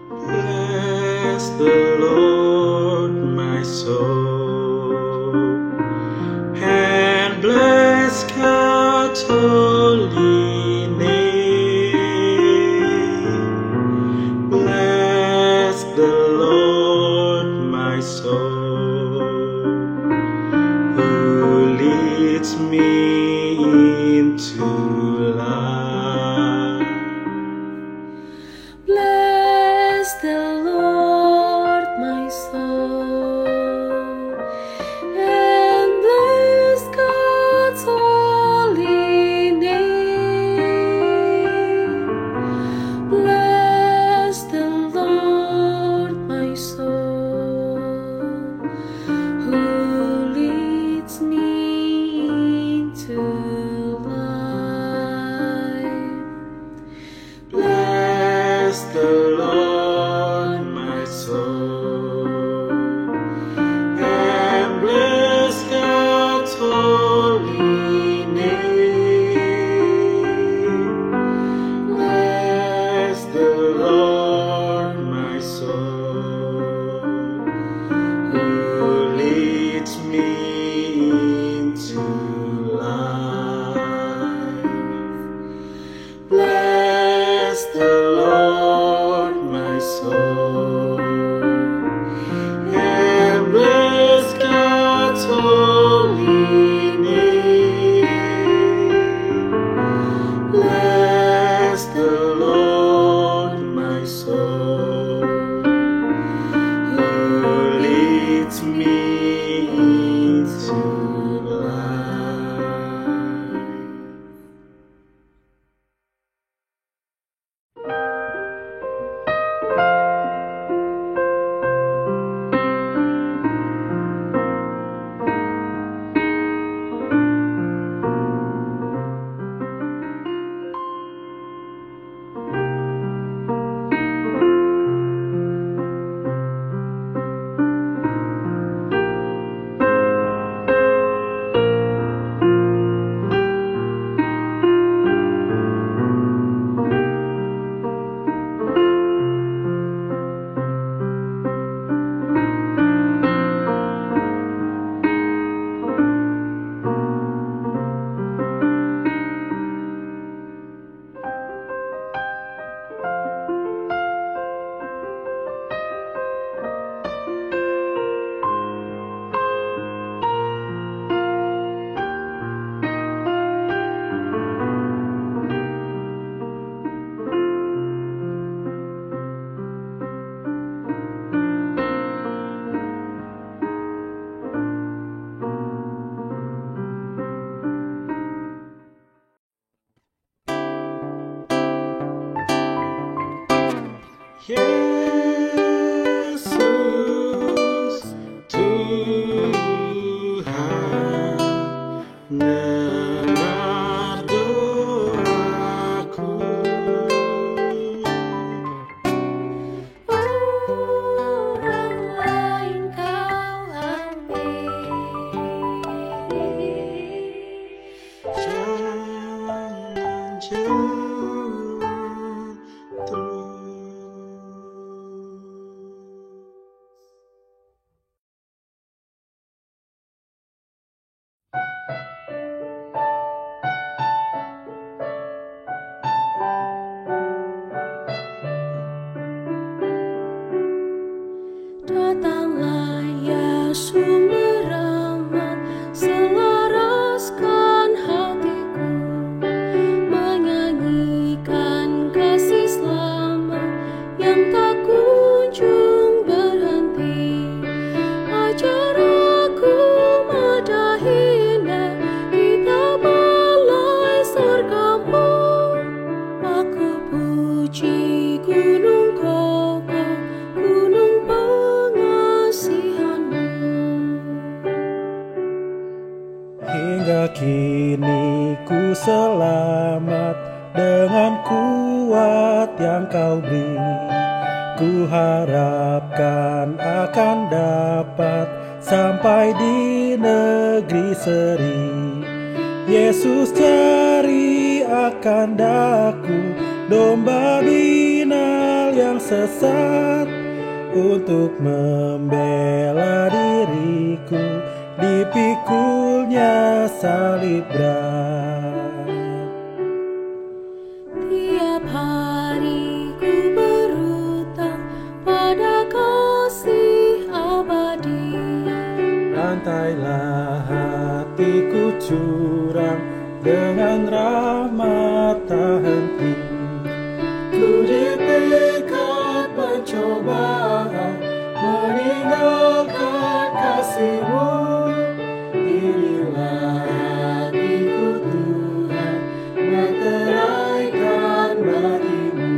Bless the Lord, my soul, and bless God's holy name. Bless the Lord, my soul, who leads me into life. Bless the Lord, my soul, and bless God's holy name. Bless the Lord, my soul, who leads me into life. Bless the Lord, my soul, and bless God's holy name. Bless the Lord, my soul, who leads me into life. Bless the Lord, my soul, and bless God's holy name. Bless the Lord, my soul, who leads me into life. Yesus, Tuhan, dengar doaku. Orang lain kau ambil, Jangan jauh terus. datanglah ya sumber rahmat, selaraskan hatiku, menyanyikan kasih selamat yang tak kunjung berhenti. Ajar aku madahinya di balai surgamu, aku puji gunung kokoh, gunung pengasihanmu. Hingga kini ku selamat dengan kuat yang kau beri. Ku harapkan akan dapat sampai di negeri seri. Yesus cari akan daku, domba binal yang sesat untuk membela diriku, dipikulnya salib berat. Tiap hari ku berutang pada kasih abadi. Lantailah hatiku curang dengan rahmat tak henti. Ku dipikat pencobaan, meninggalkan kasih-Mu. Inilah hatiku Tuhan, meteraikan bagi-Mu.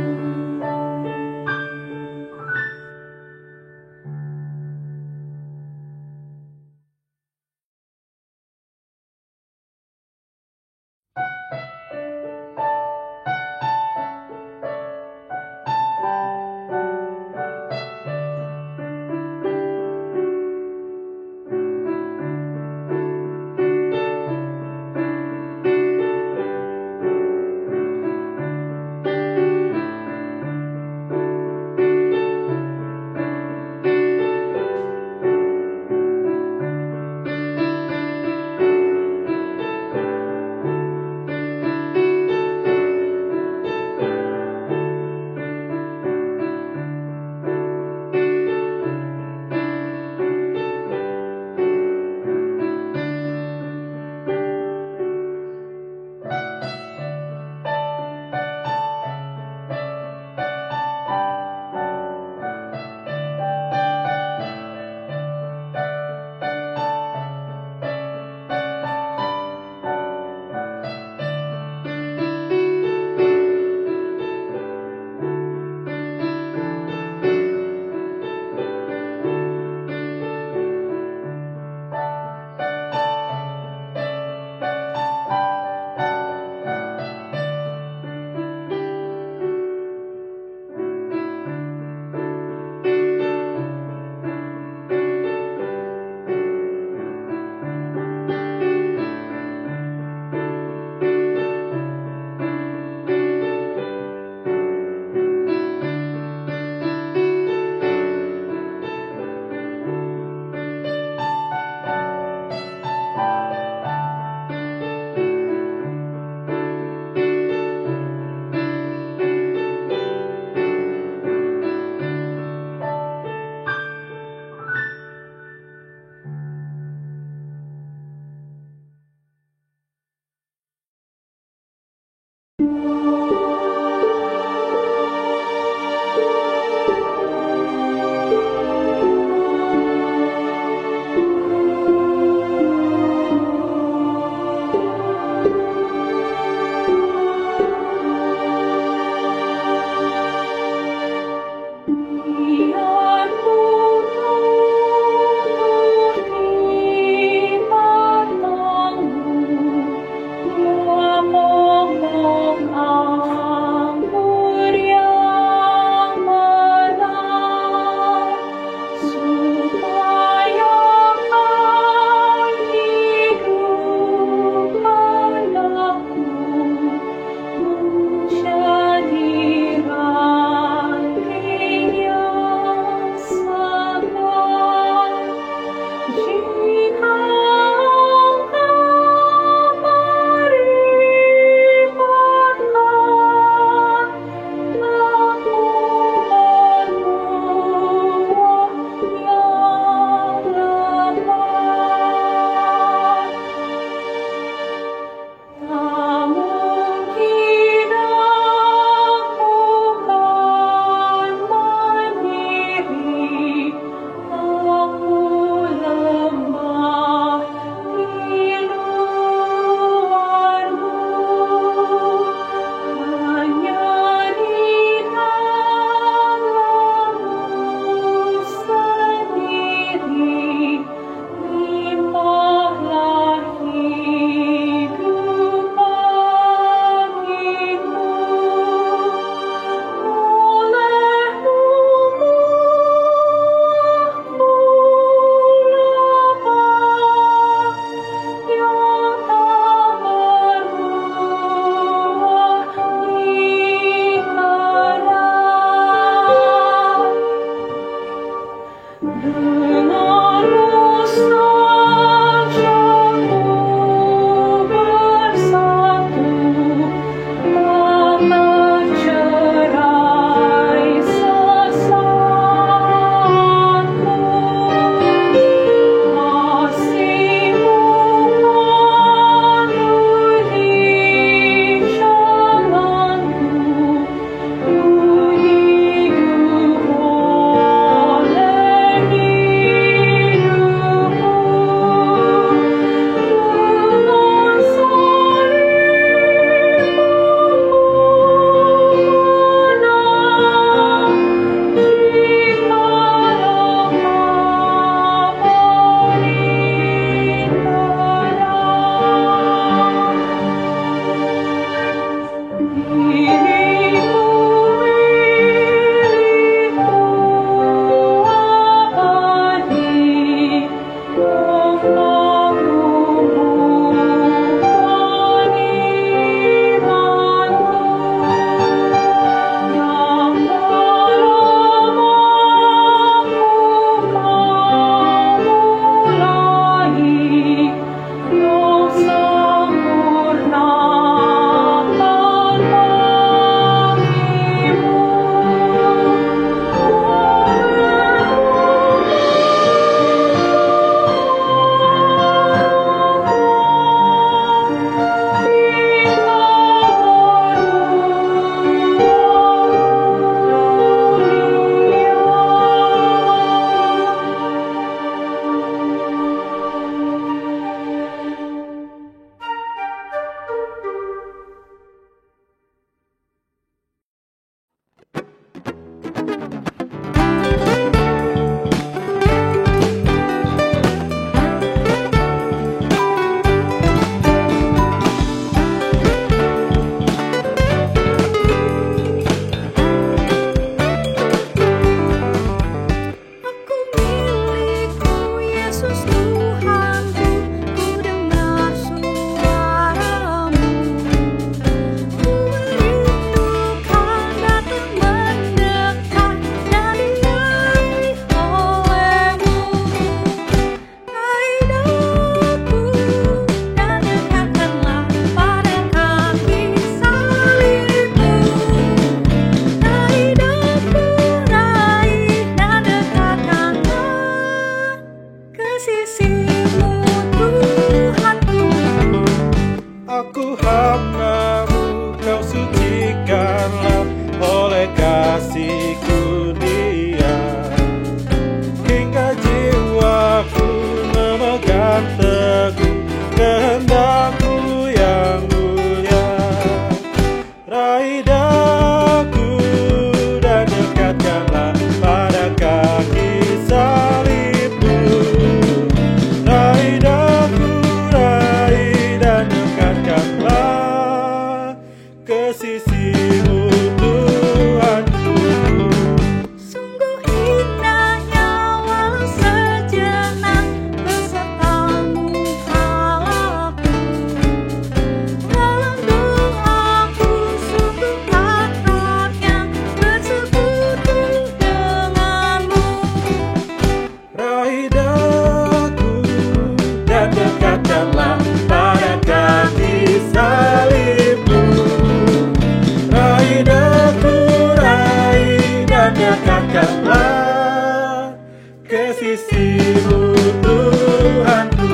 dekatkanlah ke sisimu Tuhanku.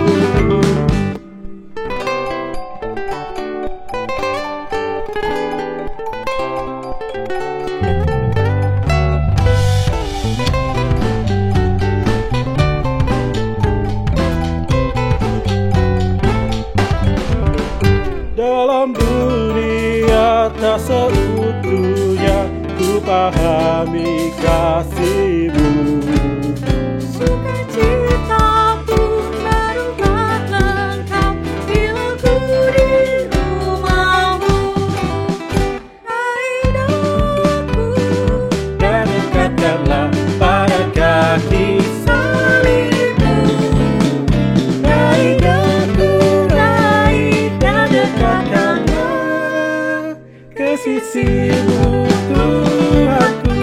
Dalam dunia tak seutuhnya ku pahami kasih-Mu. Sukacitaku merubah lengkap bila ku di rumah-Mu. Raih daku Dan dekatkanlah pada kaki salib-Mu. Raih daku, raih dan dekatkanlah ke sisimu Tuhanku.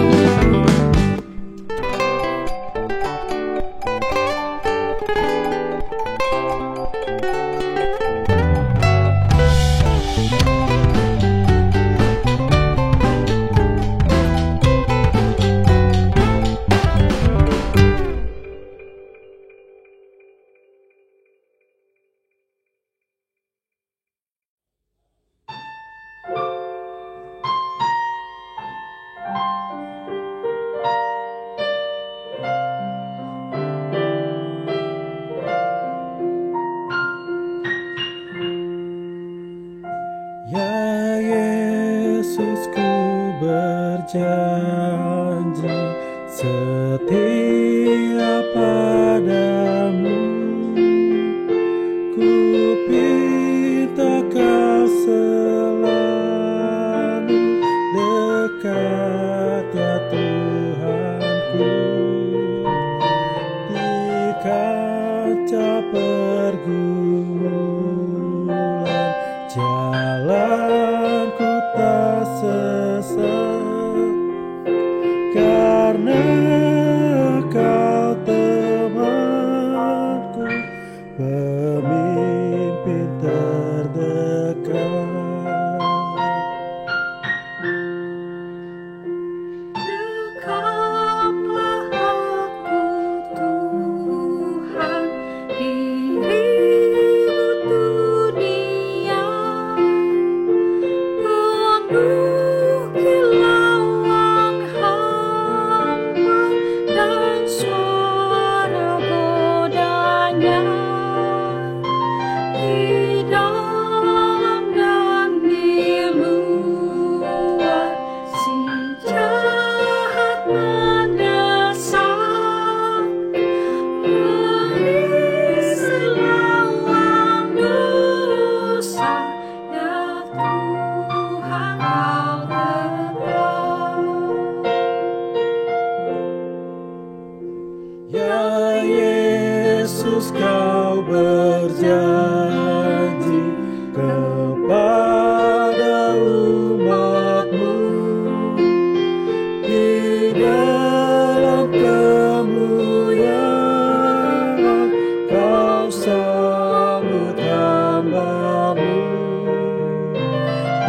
Ya Yesus, ku berjanji setia padamu. Ku pinta kau selalu dekat, ya Tuhanku. Di kaca pergumulan jalanku tak sesat, karena Kau temanku, pemimpin terdekat. dekaplah aku Tuhan, dirimu dunia penuh kilauan hampa dan suara godanya. Di dalam dan di luar si jahat mendesak, menangis lawan dosa, ya Tuhan Kau tetap. Ya Yesus, Kau berjanji kepada umat-Mu, di dalam kemuliaan Kau sambut hamba-Mu.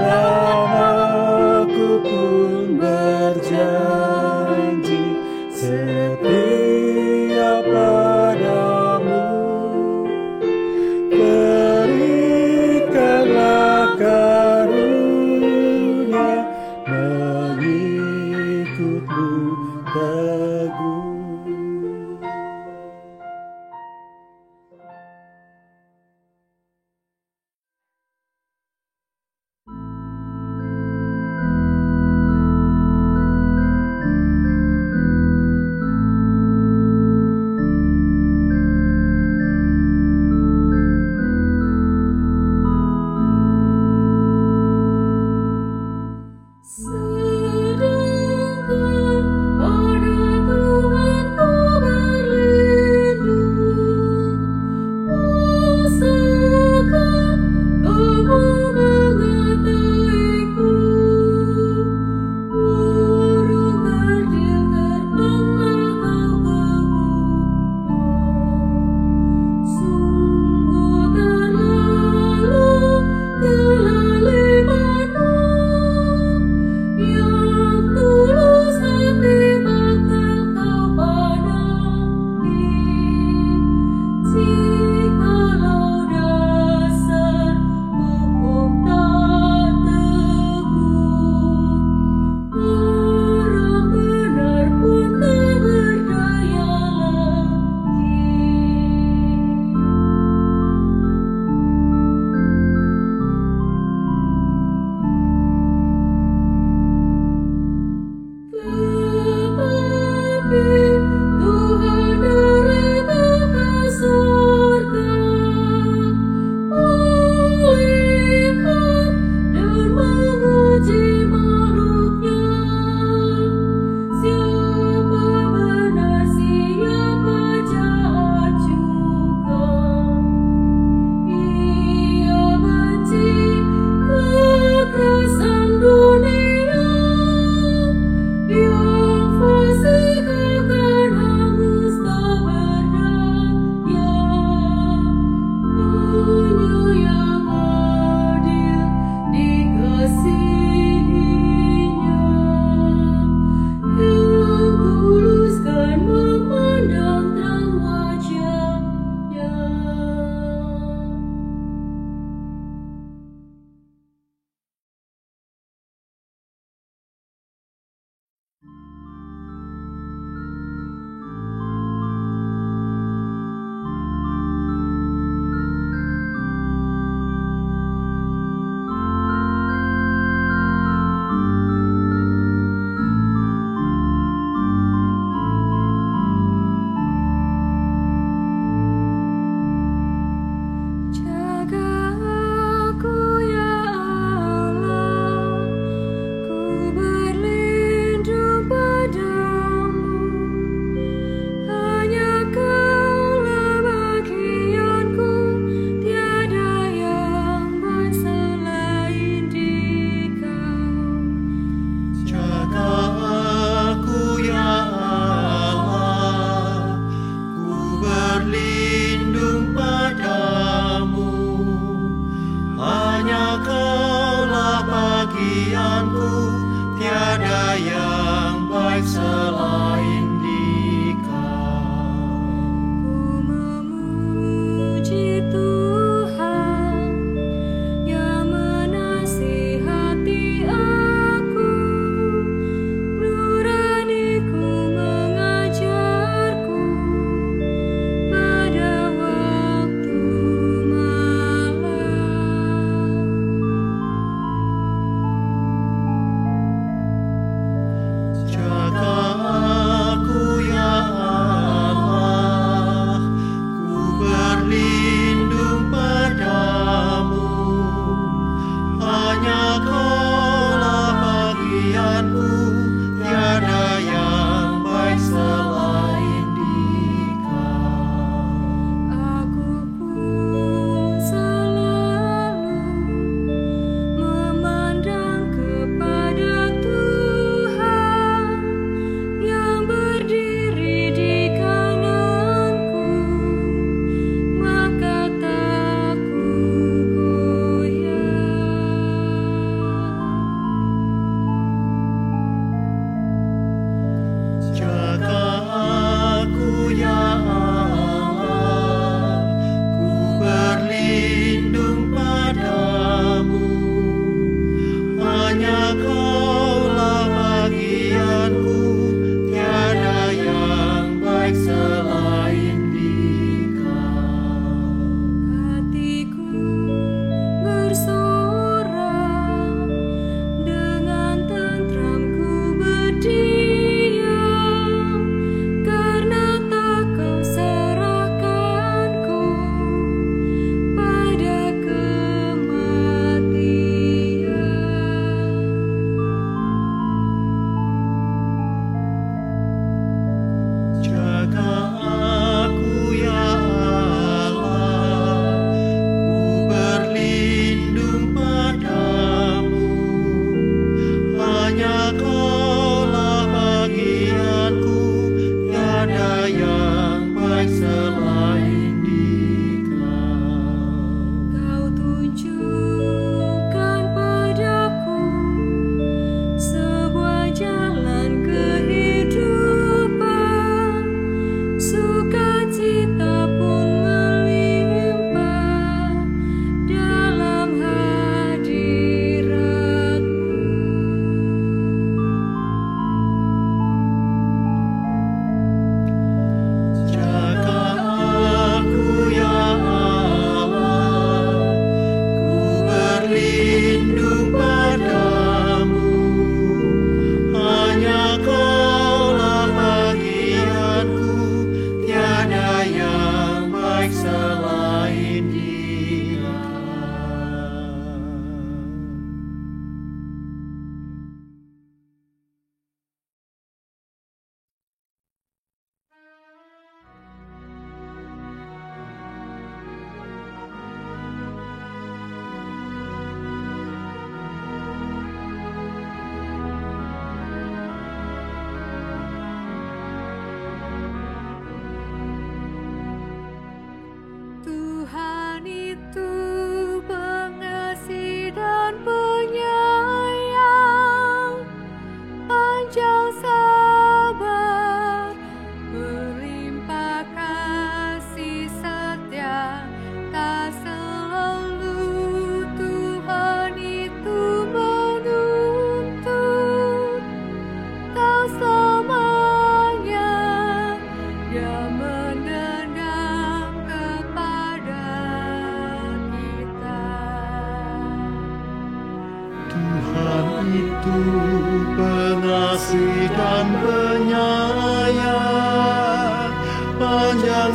Dan aku pun berjanji setia padamu. Berikanlah karunia mengikut-Mu teguh. Sedangkan pada Tuhan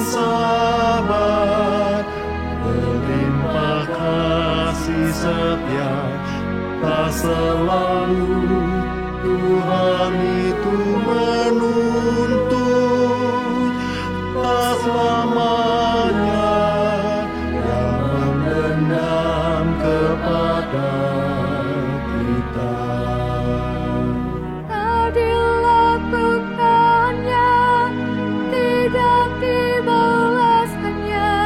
sabar, berlimpah kasih setia, tak selalu Tuhan itu menuntut, tak selamanya yang mendendam kepada kita. Tak dilakukannya, tidak dibalaskannya,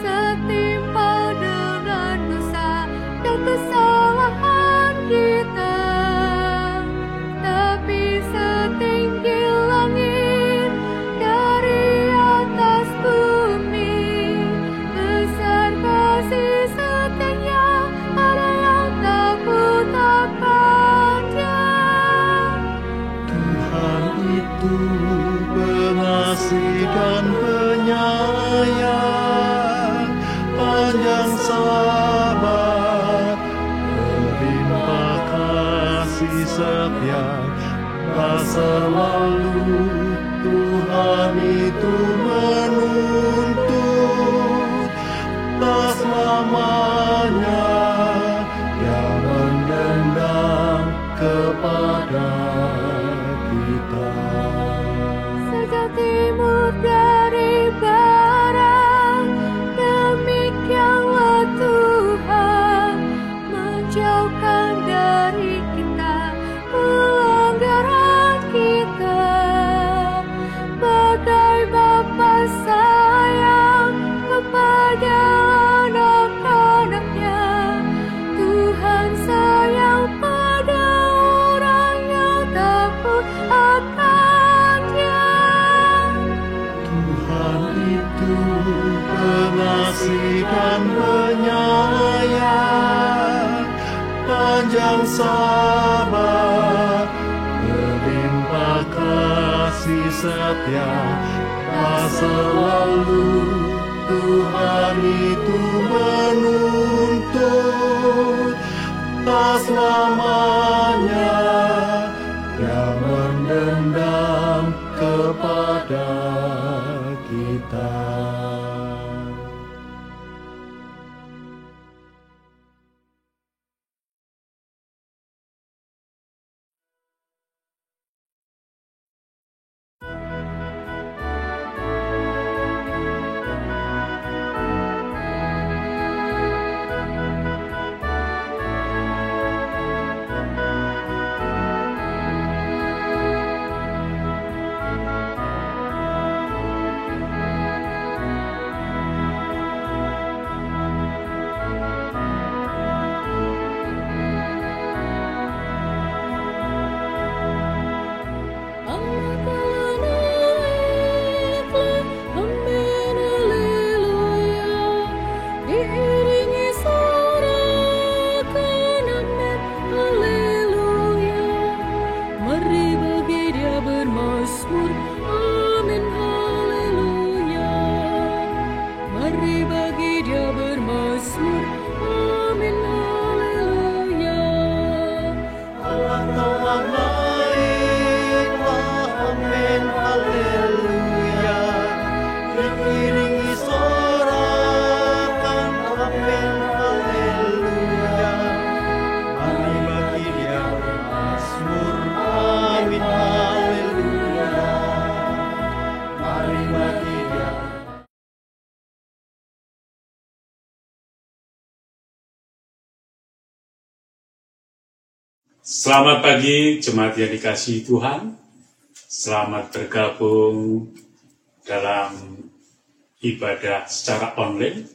setimpal dengan dosa dan kesalahan kita. Tapi setinggi langit dari atas bumi, besar kasih setianya, ada yang tak putarkannya. Tuhan itu pengasih dan penyayang, panjang sabar, berlimpah kasih setia, tak selalu Tuhan itu menuntut, tak selamanya yang mendendam kepada kita. Sejak timur dari barat, demikianlah Tuhan menjauhkan dari kita pelanggaran kita. Bagai Bapa sayang kepada anak-anaknya, Tuhan sayang pada orang yang takut akan-Nya. Tuhan itu pengasih dan penyayang, panjang sabar, berlimpah kasih setia, tak selalu Tuhan itu menuntut, tak selamanya yang mendendam kepada kita. Selamat pagi jemaat yang dikasihi Tuhan. Selamat bergabung dalam ibadah secara online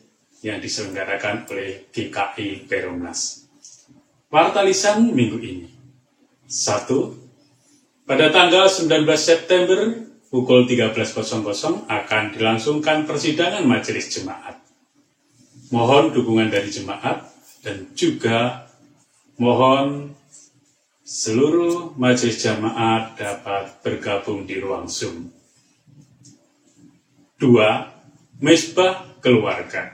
yang diselenggarakan oleh GKI Perumnas. Warta lisan minggu ini. 1. Pada tanggal 19 September pukul 13.00 akan dilangsungkan persidangan majelis jemaat. Mohon dukungan dari jemaat dan juga mohon seluruh majelis jemaat dapat bergabung di ruang Zoom. 2. Mezbah keluarga.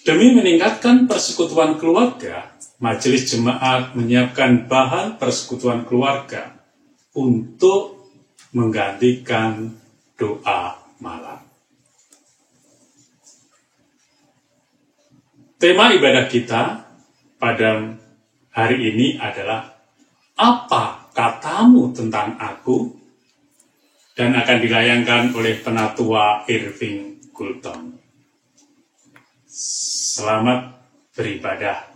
Demi meningkatkan persekutuan keluarga, majelis jemaat menyiapkan bahan persekutuan keluarga untuk menggantikan doa malam. Tema ibadah kita pada hari ini adalah apa katamu tentang aku, dan akan dilayangkan oleh penatua Irving Gulton. Selamat beribadah.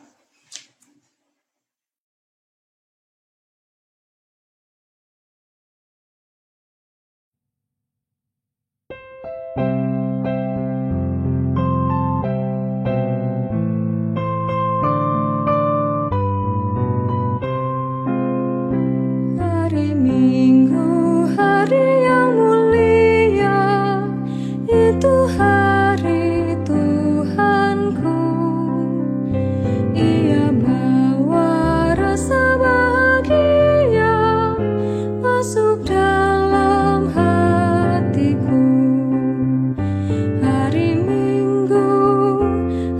Hari Minggu, hari yang mulia, itu hari Tuhanku. Ia bawa rasa bahagia masuk dalam hatiku. Hari Minggu,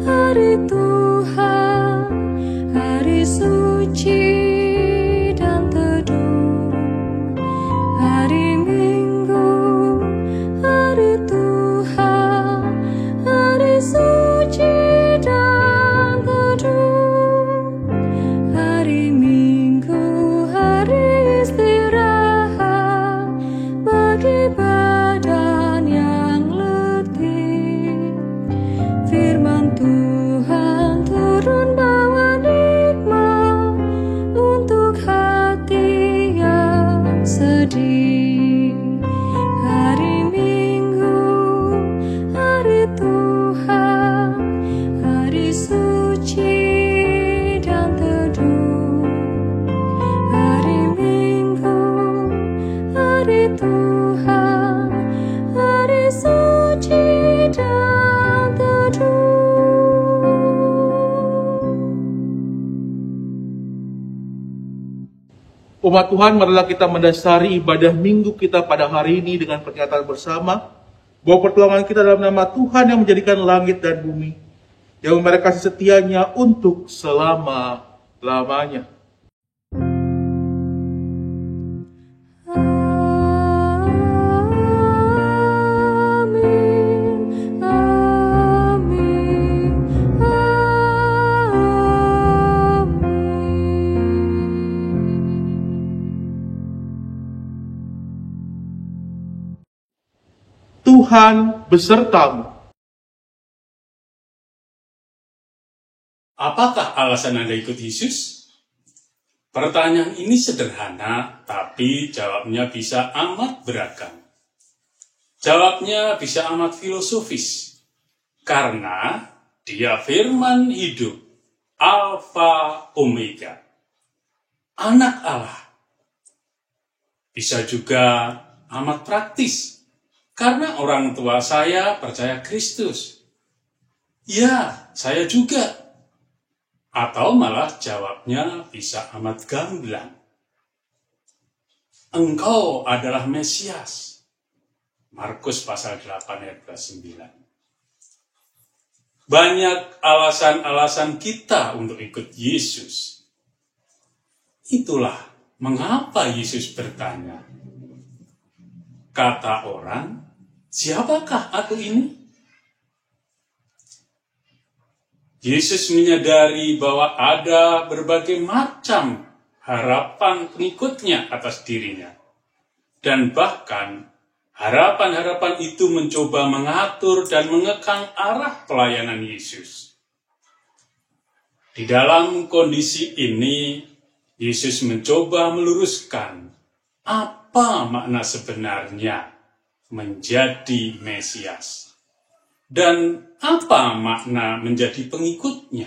hari Tuhan, hari suci dan teduh. Hari Minggu, hari Tuhan, hari suci dan teduh. Hari Minggu, hari istirahat bagi badan yang letih. Firman Tuhan turun bawa nikmat untuk hati yang sedih. Hari Minggu, hari Tuhan, hari suci dan teduh. Hari Minggu, hari Tuhan, hari suci dan teduh. Umat Tuhan, marilah kita mendasari ibadah minggu kita pada hari ini dengan pernyataan bersama bahwa pertolongan kita dalam nama Tuhan yang menjadikan langit dan bumi, yang memelihara kasih setianya untuk selama-lamanya. Amin, amin, Tuhan besertamu. Apakah alasan Anda ikut Yesus? Pertanyaan ini sederhana, tapi jawabnya bisa amat beragam. Jawabnya bisa amat filosofis, karena Dia firman hidup, Alfa Omega, Anak Allah. Bisa juga amat praktis, karena orang tua saya percaya Kristus. Ya, saya juga. Atau malah jawabnya bisa amat gamblang. Engkau adalah Mesias. Markus pasal 8 ayat 9. Banyak alasan-alasan kita untuk ikut Yesus. Itulah mengapa Yesus bertanya, kata orang, siapakah aku ini? Yesus menyadari bahwa ada berbagai macam harapan pengikutnya atas dirinya. Dan bahkan harapan-harapan itu mencoba mengatur dan mengekang arah pelayanan Yesus. Di dalam kondisi ini, Yesus mencoba meluruskan apa makna sebenarnya menjadi Mesias. Dan apa makna menjadi pengikutnya?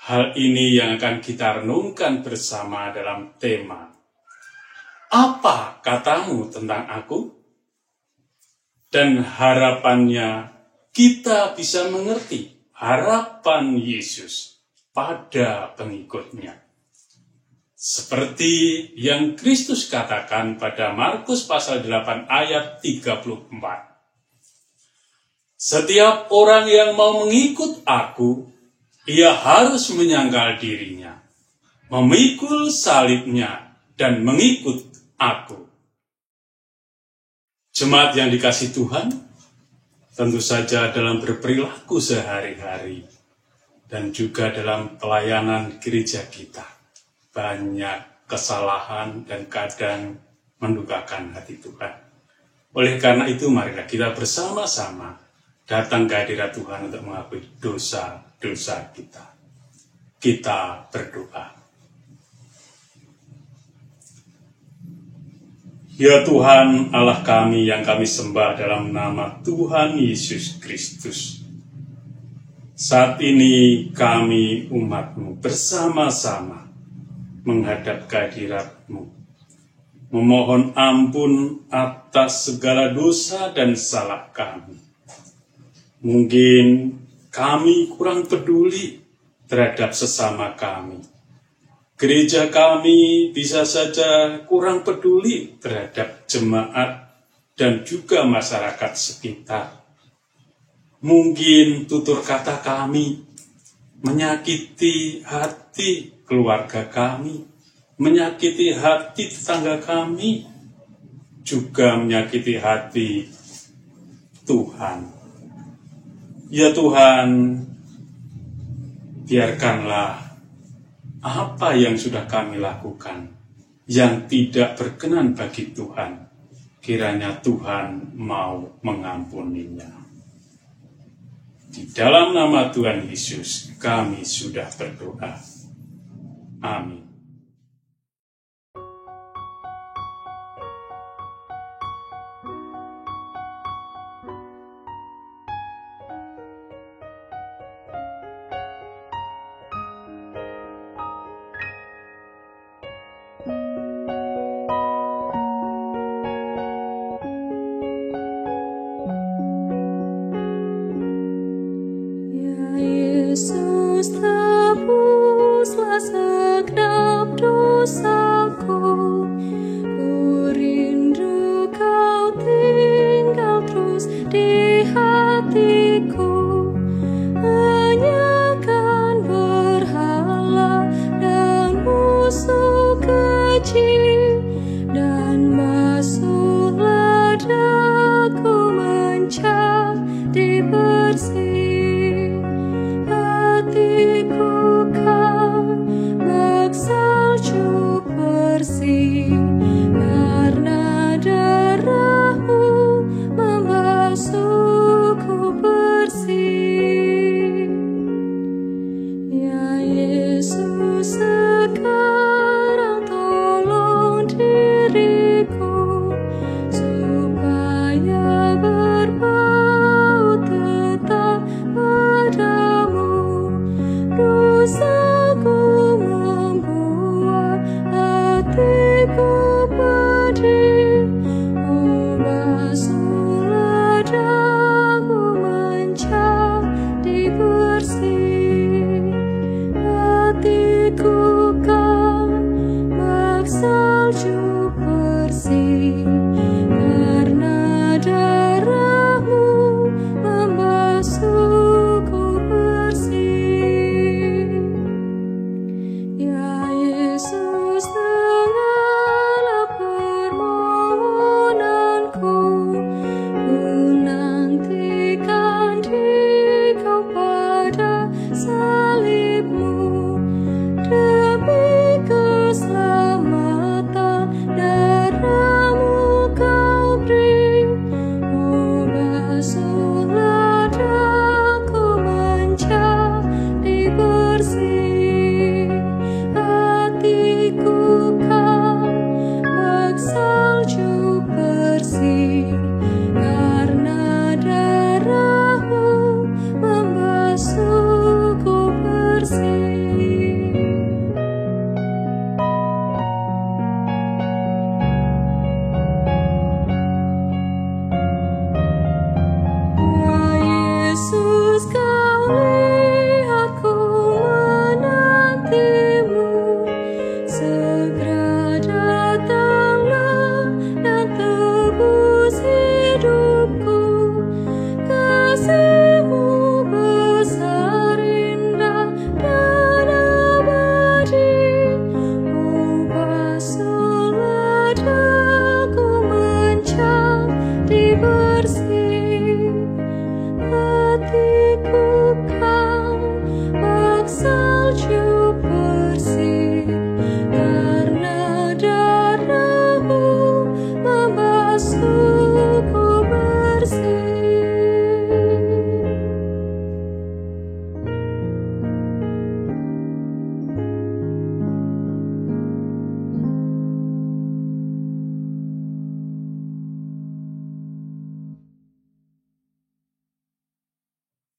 Hal ini yang akan kita renungkan bersama dalam tema, apa katamu tentang aku? Dan harapannya kita bisa mengerti harapan Yesus pada pengikutnya. Seperti yang Kristus katakan pada Markus pasal 8 ayat 34. Setiap orang yang mau mengikut aku, ia harus menyangkal dirinya, memikul salibnya, dan mengikut aku. Jemaat yang dikasihi Tuhan, tentu saja dalam berperilaku sehari-hari dan juga dalam pelayanan gereja kita, banyak kesalahan dan kadang mendukakan hati Tuhan. Oleh karena itu, marilah kita bersama-sama datang ke hadirat Tuhan untuk mengakui dosa-dosa kita. Kita berdoa. Ya Tuhan Allah kami yang kami sembah dalam nama Tuhan Yesus Kristus. Saat ini kami umat-Mu bersama-sama menghadap kehadirat-Mu, memohon ampun atas segala dosa dan salah kami. Mungkin kami kurang peduli terhadap sesama kami. Gereja kami bisa saja kurang peduli terhadap jemaat dan juga masyarakat sekitar. Mungkin tutur kata kami menyakiti hati keluarga kami, menyakiti hati tetangga kami, juga menyakiti hati Tuhan. Ya Tuhan, biarkanlah apa yang sudah kami lakukan yang tidak berkenan bagi Tuhan, kiranya Tuhan mau mengampuninya. Di dalam nama Tuhan Yesus kami sudah berdoa. Amin. Yesus tebuslah segenap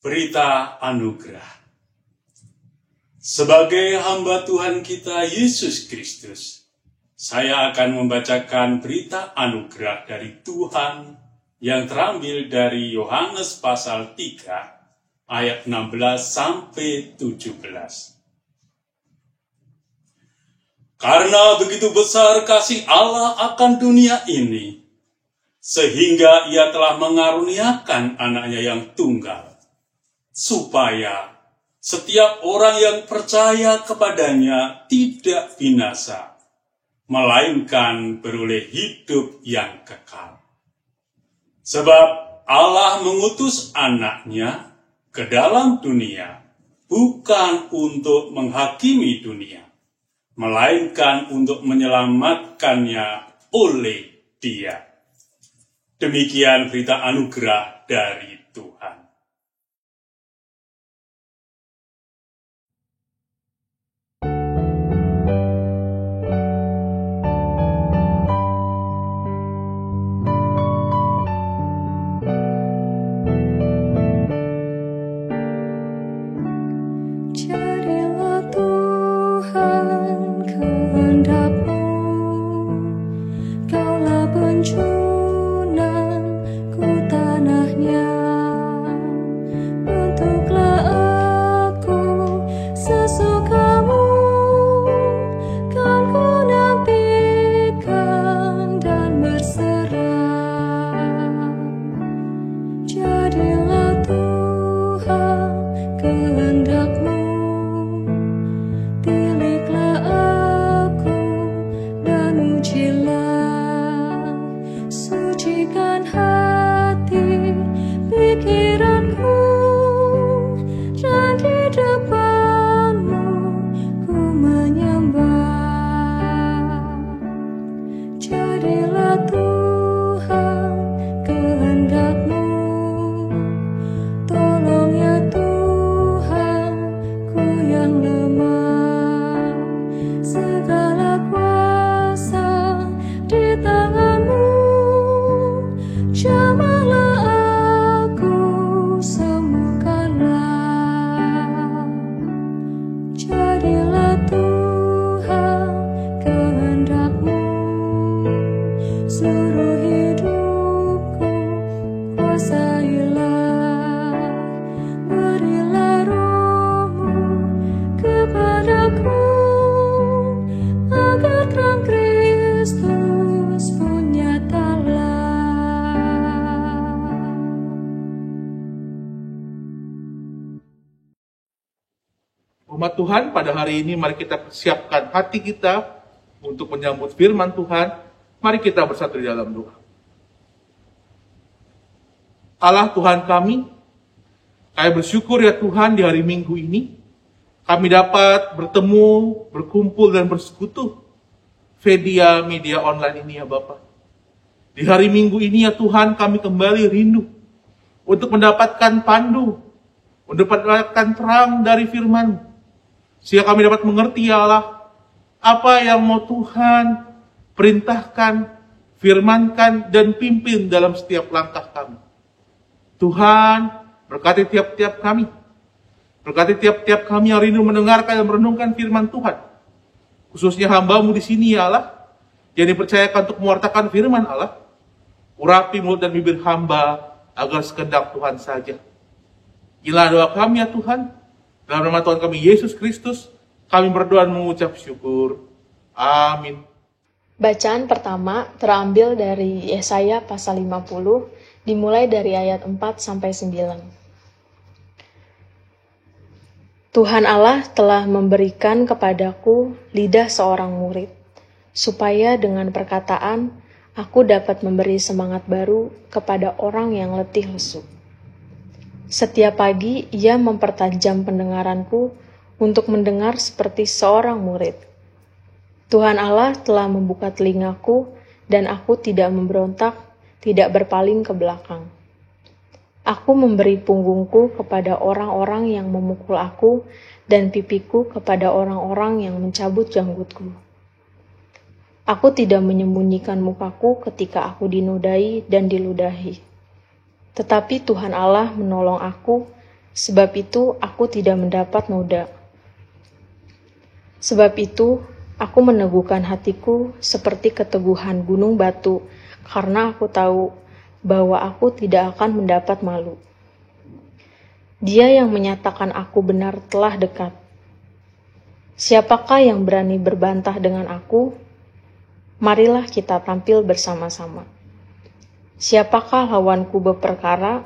Berita anugerah. Sebagai hamba Tuhan kita Yesus Kristus, saya akan membacakan berita anugerah dari Tuhan yang terambil dari Yohanes pasal 3 ayat 16 sampai 17. Karena begitu besar kasih Allah akan dunia ini, sehingga ia telah mengaruniakan anaknya yang tunggal, supaya setiap orang yang percaya kepadanya tidak binasa, melainkan beroleh hidup yang kekal. Sebab Allah mengutus anaknya ke dalam dunia, bukan untuk menghakimi dunia, melainkan untuk menyelamatkannya oleh Dia. Demikian berita anugerah dari Tuhan. Jadilah Tuhan kehendak-Mu, Kaulah penjunanku tanahnya. Bentuklah aku sesuka-Mu, kan ku nantikan dan berserah. Jadilah Tuhan kehendak-Mu, tiliklah aku dan ujilah, sucikan hati pikiranku, dan di depan-Mu ku menyembah. Jadilah Tuhan kehendak-Mu, tolong ya Tuhan ku yang lemah, segala kuasa di tangan-Mu, jamahlah aku, sembuhkanlah. Jadilah Tuhan kehendak-Mu, seluruh hidupku kuasailah, berilah Roh-Mu kepadaku, agar terang Kristus pun nyatalah. Umat Tuhan, pada hari ini mari kita persiapkan hati kita untuk menyambut firman Tuhan. Mari kita bersatu di dalam doa. Allah Tuhan kami bersyukur ya Tuhan, di hari Minggu ini kami dapat bertemu, berkumpul dan bersekutu via media online ini ya Bapa. Di hari Minggu ini ya Tuhan, kami kembali rindu untuk mendapatkan pandu, mendapatkan terang dari firman-Mu, sehingga kami dapat mengerti ya Allah, apa yang mau Tuhan perintahkan, firmankan, dan pimpin dalam setiap langkah kami. Tuhan, berkati tiap-tiap kami. Berkati tiap-tiap kami yang rindu mendengarkan dan merenungkan firman Tuhan. Khususnya hamba-Mu di sini ya Allah, yang dipercayakan untuk mewartakan firman Allah. Urapi mulut dan bibir hamba, agar sekehendak Tuhan saja. Inilah doa kami ya Tuhan. Dalam nama Tuhan kami Yesus Kristus, kami berdoa dan mengucap syukur. Amin. Bacaan pertama terambil dari Yesaya pasal 50, dimulai dari ayat 4-9. Tuhan Allah telah memberikan kepadaku lidah seorang murid, supaya dengan perkataan aku dapat memberi semangat baru kepada orang yang letih lesu. Setiap pagi ia mempertajam pendengaranku untuk mendengar seperti seorang murid. Tuhan Allah telah membuka telingaku dan aku tidak memberontak, tidak berpaling ke belakang. Aku memberi punggungku kepada orang-orang yang memukul aku dan pipiku kepada orang-orang yang mencabut janggutku. Aku tidak menyembunyikan mukaku ketika aku dinodai dan diludahi. Tetapi Tuhan Allah menolong aku Sebab itu aku tidak mendapat noda. Sebab itu aku meneguhkan hatiku seperti keteguhan gunung batu, karena aku tahu bahwa aku tidak akan mendapat malu. Dia yang menyatakan aku benar telah dekat. Siapakah yang berani berbantah dengan aku? Marilah kita tampil bersama-sama. Siapakah lawanku berperkara?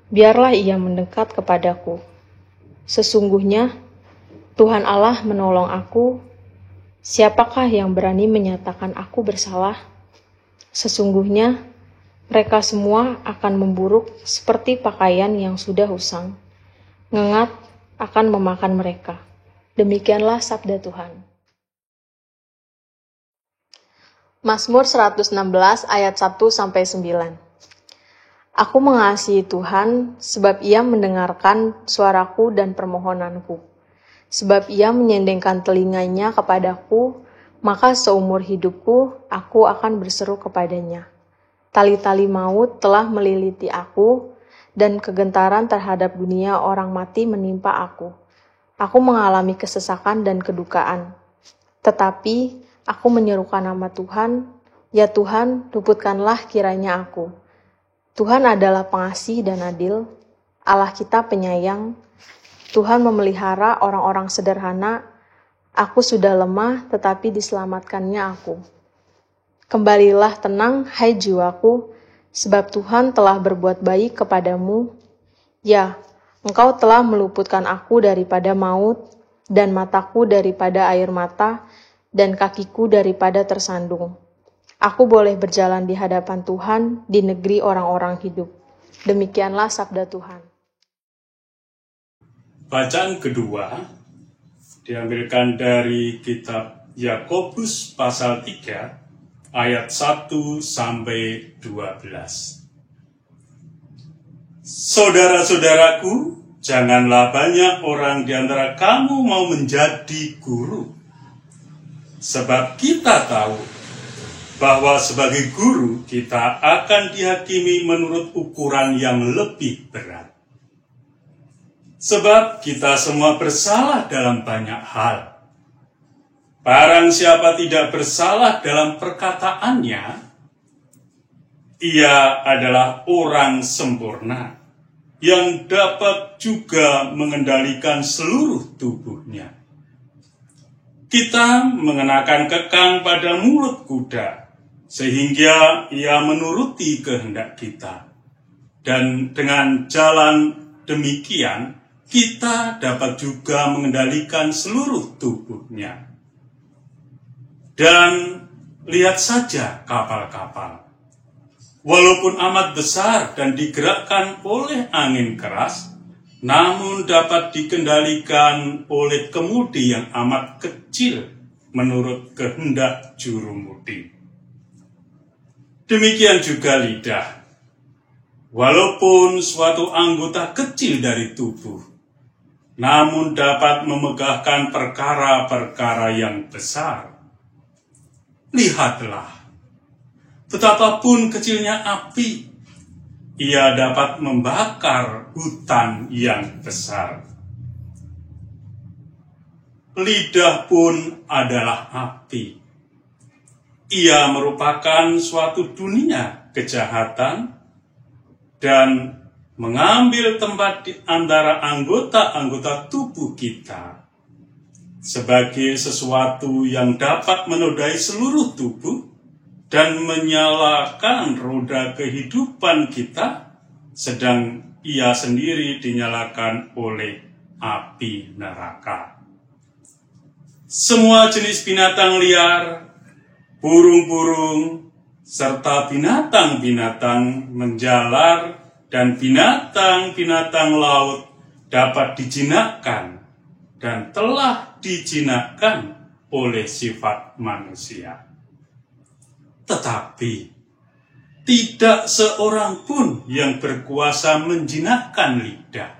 Biarlah ia mendekat kepadaku. Sesungguhnya Tuhan Allah menolong aku. Siapakah yang berani menyatakan aku bersalah? Sesungguhnya mereka semua akan memburuk seperti pakaian yang sudah usang. Ngengat akan memakan mereka. Demikianlah sabda Tuhan. Mazmur 116 ayat 1-9. Aku mengasihi Tuhan sebab Ia mendengarkan suaraku dan permohonanku. Sebab Ia menyendengkan telinganya kepadaku, maka seumur hidupku aku akan berseru kepadanya. Tali-tali maut telah meliliti aku, dan kegentaran terhadap dunia orang mati menimpa aku. Aku mengalami kesesakan dan kedukaan. Tetapi aku menyerukan nama Tuhan, ya Tuhan, luputkanlah kiranya aku. Tuhan adalah pengasih dan adil, Allah kita penyayang. Tuhan memelihara orang-orang sederhana. Aku sudah lemah, tetapi diselamatkannya aku. Kembalilah tenang, hai jiwaku, sebab Tuhan telah berbuat baik kepadamu. Ya, Engkau telah meluputkan aku daripada maut, dan mataku daripada air mata, dan kakiku daripada tersandung. Aku boleh berjalan di hadapan Tuhan di negeri orang-orang hidup. Demikianlah sabda Tuhan. Bacaan kedua diambilkan dari kitab Yakobus pasal 3 ayat 1-12. Saudara-saudaraku, janganlah banyak orang di antara kamu mau menjadi guru. Sebab kita tahu bahwa sebagai guru kita akan dihakimi menurut ukuran yang lebih berat. Sebab kita semua bersalah dalam banyak hal. Barang siapa tidak bersalah dalam perkataannya, ia adalah orang sempurna, yang dapat juga mengendalikan seluruh tubuhnya. Kita mengenakan kekang pada mulut kuda, sehingga ia menuruti kehendak kita. Dan dengan jalan demikian, kita dapat juga mengendalikan seluruh tubuhnya. Dan lihat saja kapal-kapal. Walaupun amat besar dan digerakkan oleh angin keras, namun dapat dikendalikan oleh kemudi yang amat kecil menurut kehendak jurumudi. Demikian juga lidah. Walaupun suatu anggota kecil dari tubuh, namun dapat memegahkan perkara-perkara yang besar. Lihatlah, betapapun kecilnya api, ia dapat membakar hutan yang besar. Lidah pun adalah api. Ia merupakan suatu dunia kejahatan dan mengambil tempat di antara anggota-anggota tubuh kita sebagai sesuatu yang dapat menodai seluruh tubuh dan menyalakan roda kehidupan kita, sedang ia sendiri dinyalakan oleh api neraka. Semua jenis binatang liar, burung-burung, serta binatang-binatang menjalar dan binatang-binatang laut dapat dijinakkan dan telah dijinakkan oleh sifat manusia. Tetapi tidak seorang pun yang berkuasa menjinakkan lidah.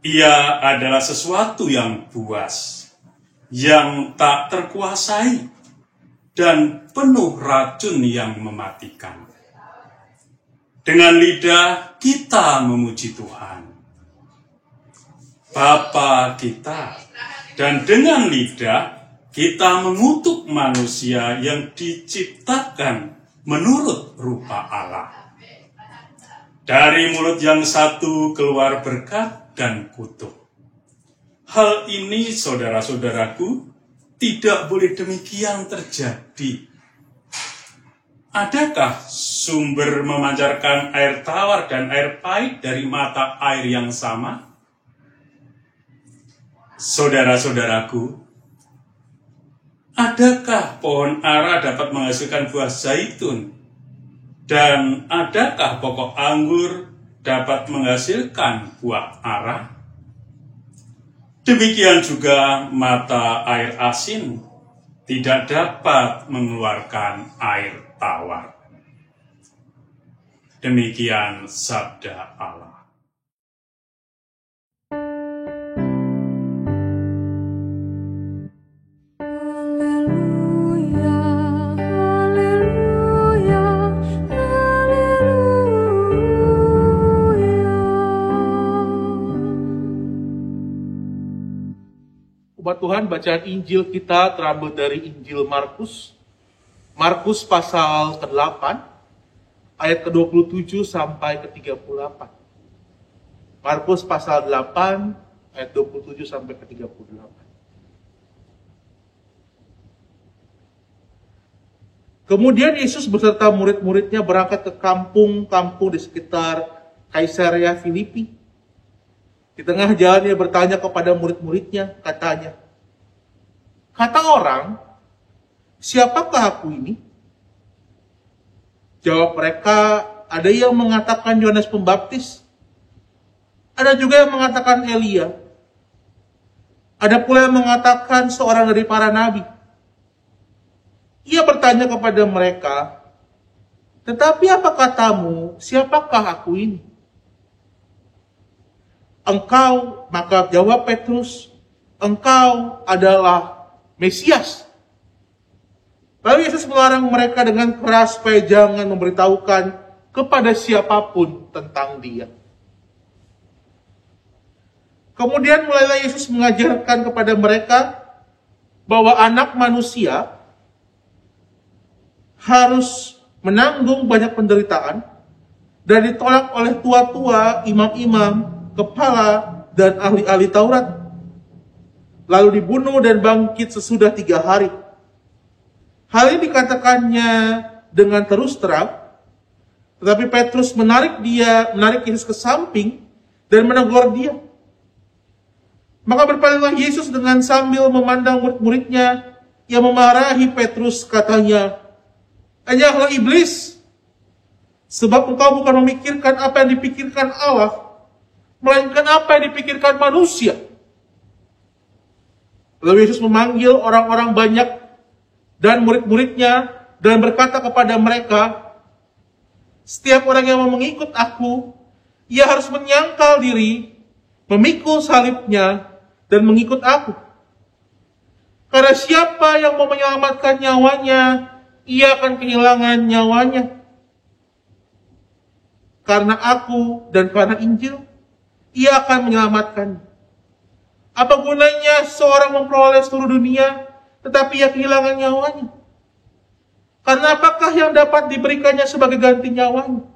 Ia adalah sesuatu yang buas, yang tak terkuasai, dan penuh racun yang mematikan. Dengan lidah kita memuji Tuhan, Bapa kita. Dan dengan lidah kita mengutuk manusia yang diciptakan menurut rupa Allah. Dari mulut yang satu keluar berkat dan kutuk. Hal ini, saudara-saudaraku, tidak boleh demikian terjadi. Adakah sumber memancarkan air tawar dan air pahit dari mata air yang sama? Saudara-saudaraku, adakah pohon ara dapat menghasilkan buah zaitun? Dan adakah pokok anggur dapat menghasilkan buah ara? Demikian juga mata air asin tidak dapat mengeluarkan air tawar. Demikian sabda Allah. Haleluya, haleluya, haleluya. Umat Tuhan, bacaan Injil kita terambil dari Injil Markus. Markus pasal ke-8, ayat ke-27 sampai ke-38. Markus pasal 8, ayat 27 sampai ke-38. Kemudian Yesus beserta murid-muridnya berangkat ke kampung-kampung di sekitar Kaisarea Filipi. Di tengah jalan ia bertanya kepada murid-muridnya, katanya, "Kata orang, siapakah aku ini?" Jawab mereka, "Ada yang mengatakan Yohanes Pembaptis, ada juga yang mengatakan Elia, ada pula yang mengatakan seorang dari para nabi." Ia bertanya kepada mereka, "Tetapi apa katamu, siapakah aku ini?" "Engkau," maka jawab Petrus, "engkau adalah Mesias." Lalu Yesus melarang mereka dengan keras supaya jangan memberitahukan kepada siapapun tentang Dia. Kemudian mulailah Yesus mengajarkan kepada mereka bahwa Anak Manusia harus menanggung banyak penderitaan dan ditolak oleh tua-tua, imam-imam, kepala, dan ahli-ahli Taurat. Lalu dibunuh dan bangkit sesudah 3 hari. Hal ini dikatakannya dengan terus terang, tetapi Petrus menarik Yesus ke samping dan menegur dia. Maka berpalinglah Yesus dengan sambil memandang murid-muridnya yang memarahi Petrus, katanya, "Enyahlah iblis, sebab engkau bukan memikirkan apa yang dipikirkan Allah, melainkan apa yang dipikirkan manusia." Lalu Yesus memanggil orang-orang banyak dan murid-muridnya dan berkata kepada mereka, "Setiap orang yang mau mengikut aku, ia harus menyangkal diri, memikul salibnya, dan mengikut aku. Karena siapa yang mau menyelamatkan nyawanya, ia akan kehilangan nyawanya. Karena aku dan karena Injil, ia akan menyelamatkan. Apa gunanya seorang memperoleh seluruh dunia, tetapi ia kehilangan nyawanya? Karena apakah yang dapat diberikannya sebagai ganti nyawanya?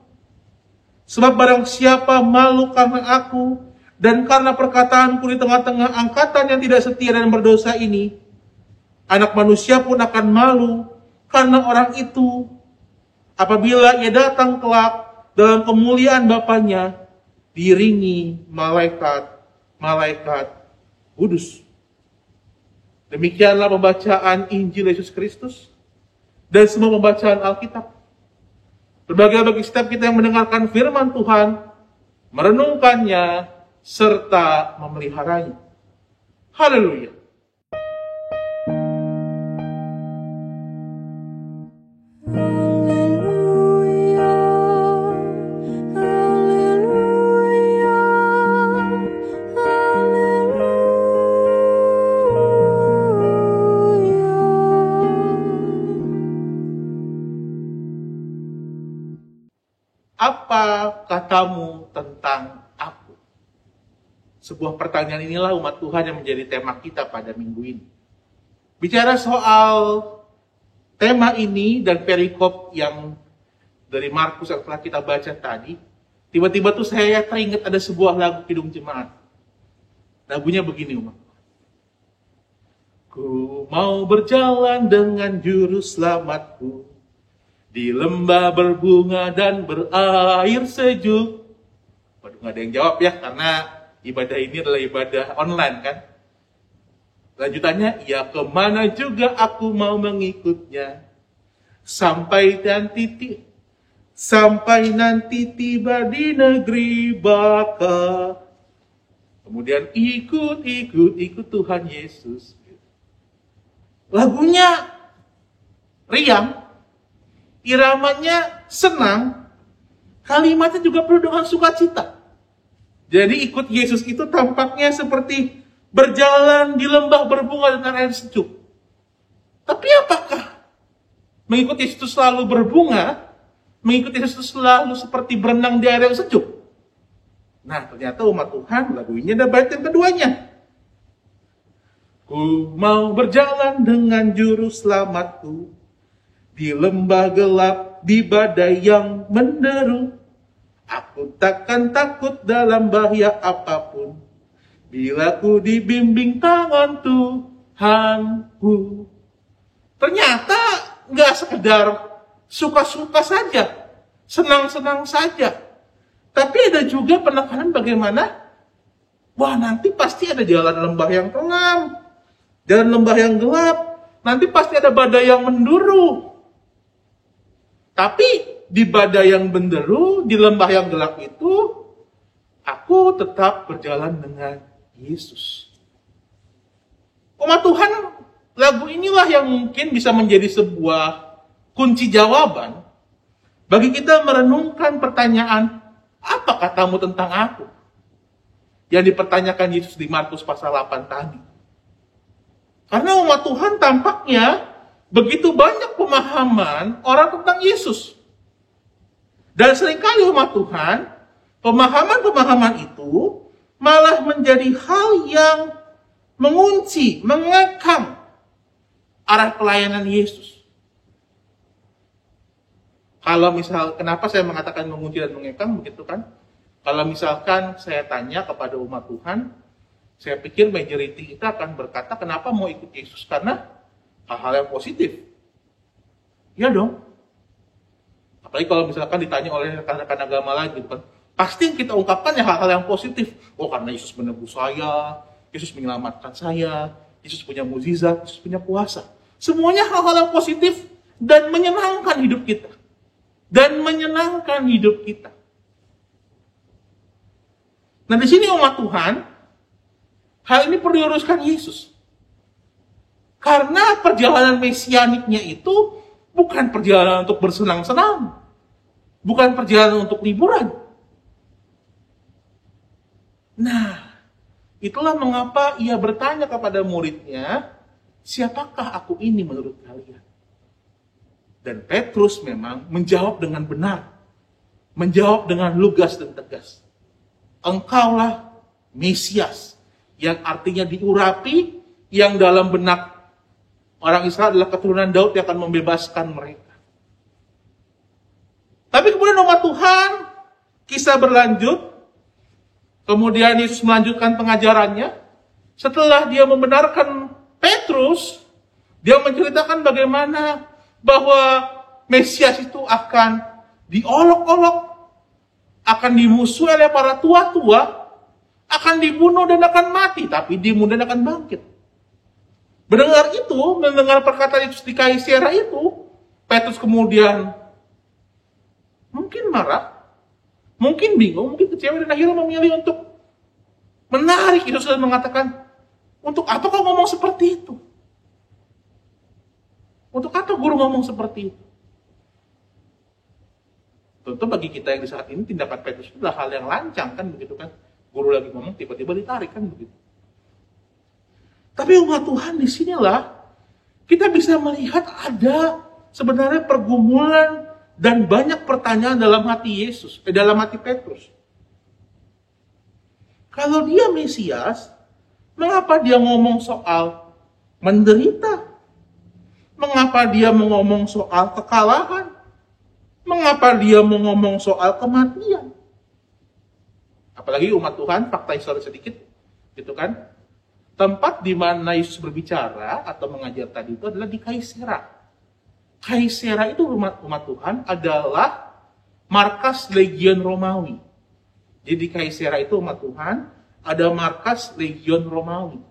Sebab barang siapa malu karena aku, dan karena perkataanku di tengah-tengah angkatan yang tidak setia dan berdosa ini, Anak Manusia pun akan malu karena orang itu, apabila ia datang kelak dalam kemuliaan Bapanya, diiringi malaikat-malaikat kudus." Demikianlah pembacaan Injil Yesus Kristus dan semua pembacaan Alkitab. Berbahagia bagi setiap kita yang mendengarkan firman Tuhan, merenungkannya, serta memeliharanya. Haleluya. Haleluya, haleluya, haleluya. Apa katamu tentang aku? Sebuah pertanyaan inilah umat Tuhan yang menjadi tema kita pada minggu ini. Bicara soal tema ini dan perikop yang dari Markus yang telah kita baca tadi, tiba-tiba tuh saya teringat ada sebuah lagu Kidung Jemaat. Lagunya begini, umat. Ku mau berjalan dengan juru selamatku di lembah berbunga dan berair sejuk. Waduh, nggak ada yang jawab ya, karena ibadah ini adalah ibadah online kan. Lanjutannya, ya kemana juga aku mau mengikutnya. Sampai nanti tiba di negeri baka. Kemudian ikut Tuhan Yesus. Lagunya riang, iramanya senang, kalimatnya juga penuh dengan sukacita. Jadi ikut Yesus itu tampaknya seperti berjalan di lembah berbunga dengan air sejuk. Tapi apakah mengikuti Yesus selalu berbunga, mengikuti Yesus selalu seperti berenang di air yang sejuk? Nah, ternyata umat Tuhan, lagu ini ada bait yang keduanya. Ku mau berjalan dengan juru selamatku di lembah gelap, di badai yang menderu. Aku takkan takut dalam bahaya apapun, bila ku dibimbing tangan Tuhanku. Ternyata nggak sekedar suka-suka saja, senang-senang saja. Tapi ada juga penekanan bagaimana, wah nanti pasti ada jalan lembah yang kelam, jalan lembah yang gelap, nanti pasti ada badai yang menderu. Tapi di badai yang menderu, di lembah yang gelap itu, aku tetap berjalan dengan Yesus. Umat Tuhan, lagu inilah yang mungkin bisa menjadi sebuah kunci jawaban bagi kita merenungkan pertanyaan, apa katamu tentang aku? Yang dipertanyakan Yesus di Markus pasal 8 tadi. Karena umat Tuhan tampaknya begitu banyak pemahaman orang tentang Yesus. Dan seringkali umat Tuhan, pemahaman-pemahaman itu malah menjadi hal yang mengunci, mengekang arah pelayanan Yesus. Kalau misal, kenapa saya mengatakan mengunci dan mengekang, begitu kan? Kalau misalkan saya tanya kepada umat Tuhan, saya pikir majority kita akan berkata, kenapa mau ikut Yesus? Karena hal-hal yang positif. Ya dong. Apalagi kalau misalkan ditanya oleh rekan-rekan agama lain, gitu kan. Pasti yang kita ungkapkan ya hal-hal yang positif. Oh, karena Yesus menebus saya, Yesus menyelamatkan saya, Yesus punya mukjizat, Yesus punya kuasa. Semuanya hal-hal yang positif dan menyenangkan hidup kita. Dan menyenangkan hidup kita. Nah, di sini umat Tuhan, hal ini perlu diuruskan Yesus. Karena perjalanan mesianiknya itu bukan perjalanan untuk bersenang-senang. Bukan perjalanan untuk liburan. Nah, itulah mengapa ia bertanya kepada muridnya, siapakah aku ini menurut kalian? Dan Petrus memang menjawab dengan benar. Menjawab dengan lugas dan tegas. Engkaulah Mesias. Yang artinya diurapi, yang dalam benak orang Israel adalah keturunan Daud yang akan membebaskan mereka. Tapi kemudian umat Tuhan, kisah berlanjut. Kemudian Yesus melanjutkan pengajarannya. Setelah dia membenarkan Petrus, dia menceritakan bagaimana bahwa Mesias itu akan diolok-olok, akan dimusuhi oleh para tua-tua, akan dibunuh dan akan mati, tapi dia kemudian akan bangkit. Mendengar perkataan Yesus di Kaisarea itu, Petrus kemudian mungkin marah, mungkin bingung, mungkin kecewa, dan akhirnya memilih untuk menarik Yesus dan mengatakan, untuk apa kau ngomong seperti itu? Untuk apa guru ngomong seperti itu? Tentu bagi kita yang di saat ini, tindakan Petrus itu adalah hal yang lancang, kan begitu kan? Guru lagi ngomong, tiba-tiba ditarik, kan begitu. Tapi umat Tuhan, disinilah kita bisa melihat ada sebenarnya pergumulan dan banyak pertanyaan dalam hati Yesus, dalam hati Petrus. Kalau dia Mesias, mengapa dia ngomong soal menderita? Mengapa dia ngomong soal kekalahan? Mengapa dia ngomong soal kematian? Apalagi umat Tuhan, fakta historis sedikit, gitu kan? Tempat di mana Yesus berbicara atau mengajar tadi itu adalah di Kaisera. Kaisera itu umat Tuhan adalah markas Legion Romawi. Jadi di Kaisera itu umat Tuhan ada markas Legion Romawi.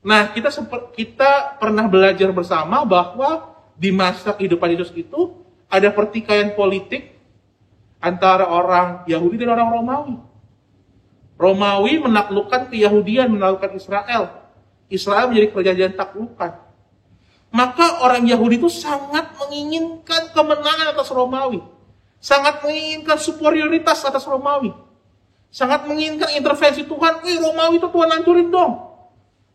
Nah, kita pernah belajar bersama bahwa di masa kehidupan Yesus itu ada pertikaian politik antara orang Yahudi dan orang Romawi. Romawi menaklukkan keyahudian, menaklukkan Israel. Israel menjadi perjanjian taklukan. Maka orang Yahudi itu sangat menginginkan kemenangan atas Romawi. Sangat menginginkan superioritas atas Romawi. Sangat menginginkan intervensi Tuhan. Romawi itu Tuhan hancurin dong.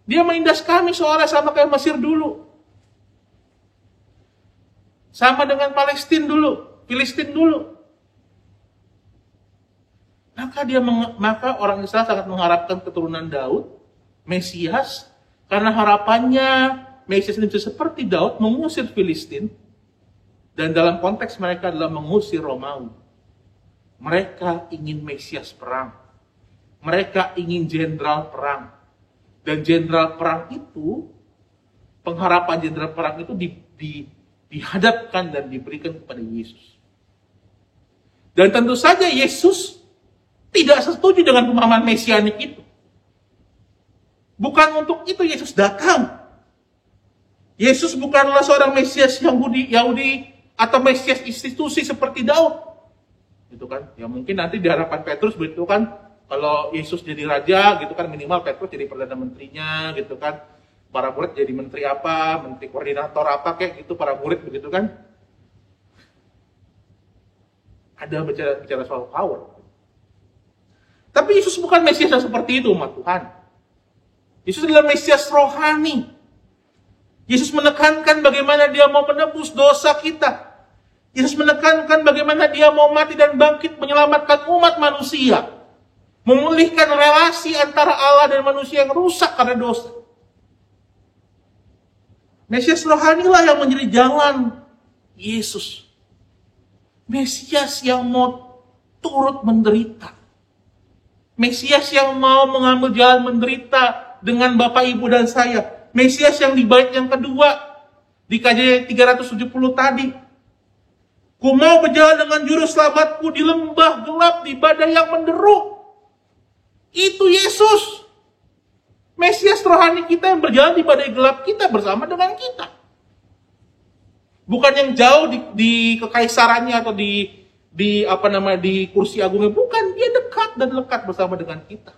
Dia menindas kami soalnya sama kayak Mesir dulu. Sama dengan Palestina dulu. Filistin dulu. Maka orang Israel sangat mengharapkan keturunan Daud, Mesias, karena harapannya Mesias ini bisa seperti Daud mengusir Filistin, dan dalam konteks mereka adalah mengusir Romawi. Mereka ingin Mesias perang, mereka ingin jenderal perang, dan jenderal perang itu, pengharapan jenderal perang itu dihadapkan dan diberikan kepada Yesus. Dan tentu saja Yesus tidak setuju dengan pemahaman mesianik itu. Bukan untuk itu Yesus datang. Yesus bukanlah seorang Mesias Yahudi atau Mesias institusi seperti Daud. Gitu kan? Ya mungkin nanti di hadapan Petrus begitu kan, kalau Yesus jadi raja gitu kan, minimal Petrus jadi perdana menterinya gitu kan. Para murid jadi menteri apa, menteri koordinator apa kayak gitu para murid begitu kan. Ada bicara soal power. Tapi Yesus bukan Mesias yang seperti itu, umat Tuhan. Yesus adalah Mesias rohani. Yesus menekankan bagaimana dia mau menebus dosa kita. Yesus menekankan bagaimana dia mau mati dan bangkit menyelamatkan umat manusia. Memulihkan relasi antara Allah dan manusia yang rusak karena dosa. Mesias rohanilah yang menjadi jalan Yesus. Mesias yang mau turut menderita. Mesias yang mau mengambil jalan menderita dengan Bapak, Ibu, dan saya. Mesias yang di bait yang kedua, di KJ 370 tadi. Ku mau berjalan dengan juru selamatku di lembah gelap, di badai yang menderu. Itu Yesus. Mesias rohani kita yang berjalan di badai gelap kita bersama dengan kita. Bukan yang jauh di kekaisarannya atau di kursi agungnya, bukan, dia dekat dan lekat bersama dengan kita.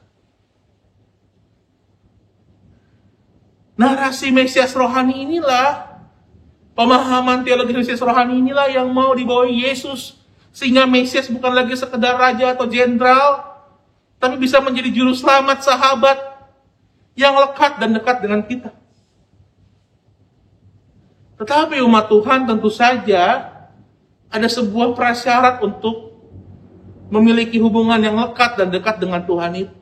Narasi Mesias rohani inilah, pemahaman teologi Mesias rohani inilah yang mau dibawa Yesus, sehingga Mesias bukan lagi sekedar raja atau jenderal, tapi bisa menjadi juru selamat, sahabat yang lekat dan dekat dengan kita. Tetapi umat Tuhan tentu saja ada sebuah prasyarat untuk memiliki hubungan yang lekat dan dekat dengan Tuhan itu.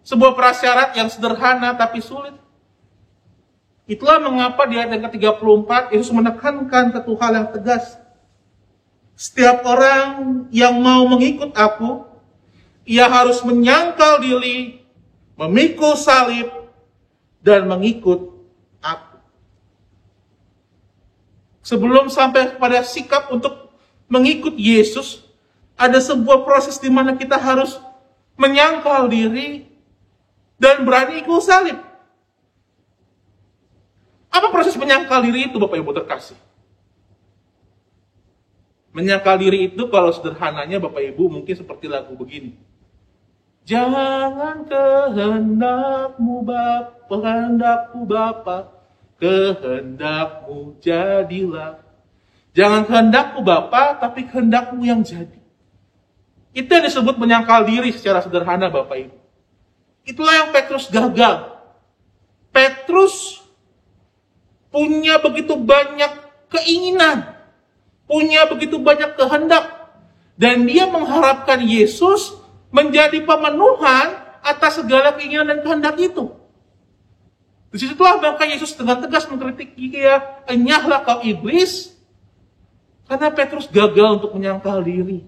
Sebuah prasyarat yang sederhana tapi sulit. Itulah mengapa di ayat yang ke-34 Yesus menekankan satu hal yang tegas. Setiap orang yang mau mengikut aku, ia harus menyangkal diri, memikul salib, dan mengikut aku. Sebelum sampai kepada sikap untuk mengikut Yesus, ada sebuah proses di mana kita harus menyangkal diri dan berani ikut salib. Apa proses menyangkal diri itu, Bapak Ibu terkasih? Menyangkal diri itu kalau sederhananya Bapak Ibu mungkin seperti lagu begini. Jangan kehendakmu Bapa, kehendakmu jadilah. Jangan kehendakmu Bapa, tapi kehendakmu yang jadi. Itu yang disebut menyangkal diri secara sederhana, Bapak Ibu. Itulah yang Petrus gagal. Petrus punya begitu banyak keinginan, punya begitu banyak kehendak, dan dia mengharapkan Yesus menjadi pemenuhan atas segala keinginan dan kehendak itu. Disitulah maka Yesus dengan tegas mengkritik dia, enyahlah kau iblis, karena Petrus gagal untuk menyangkal diri.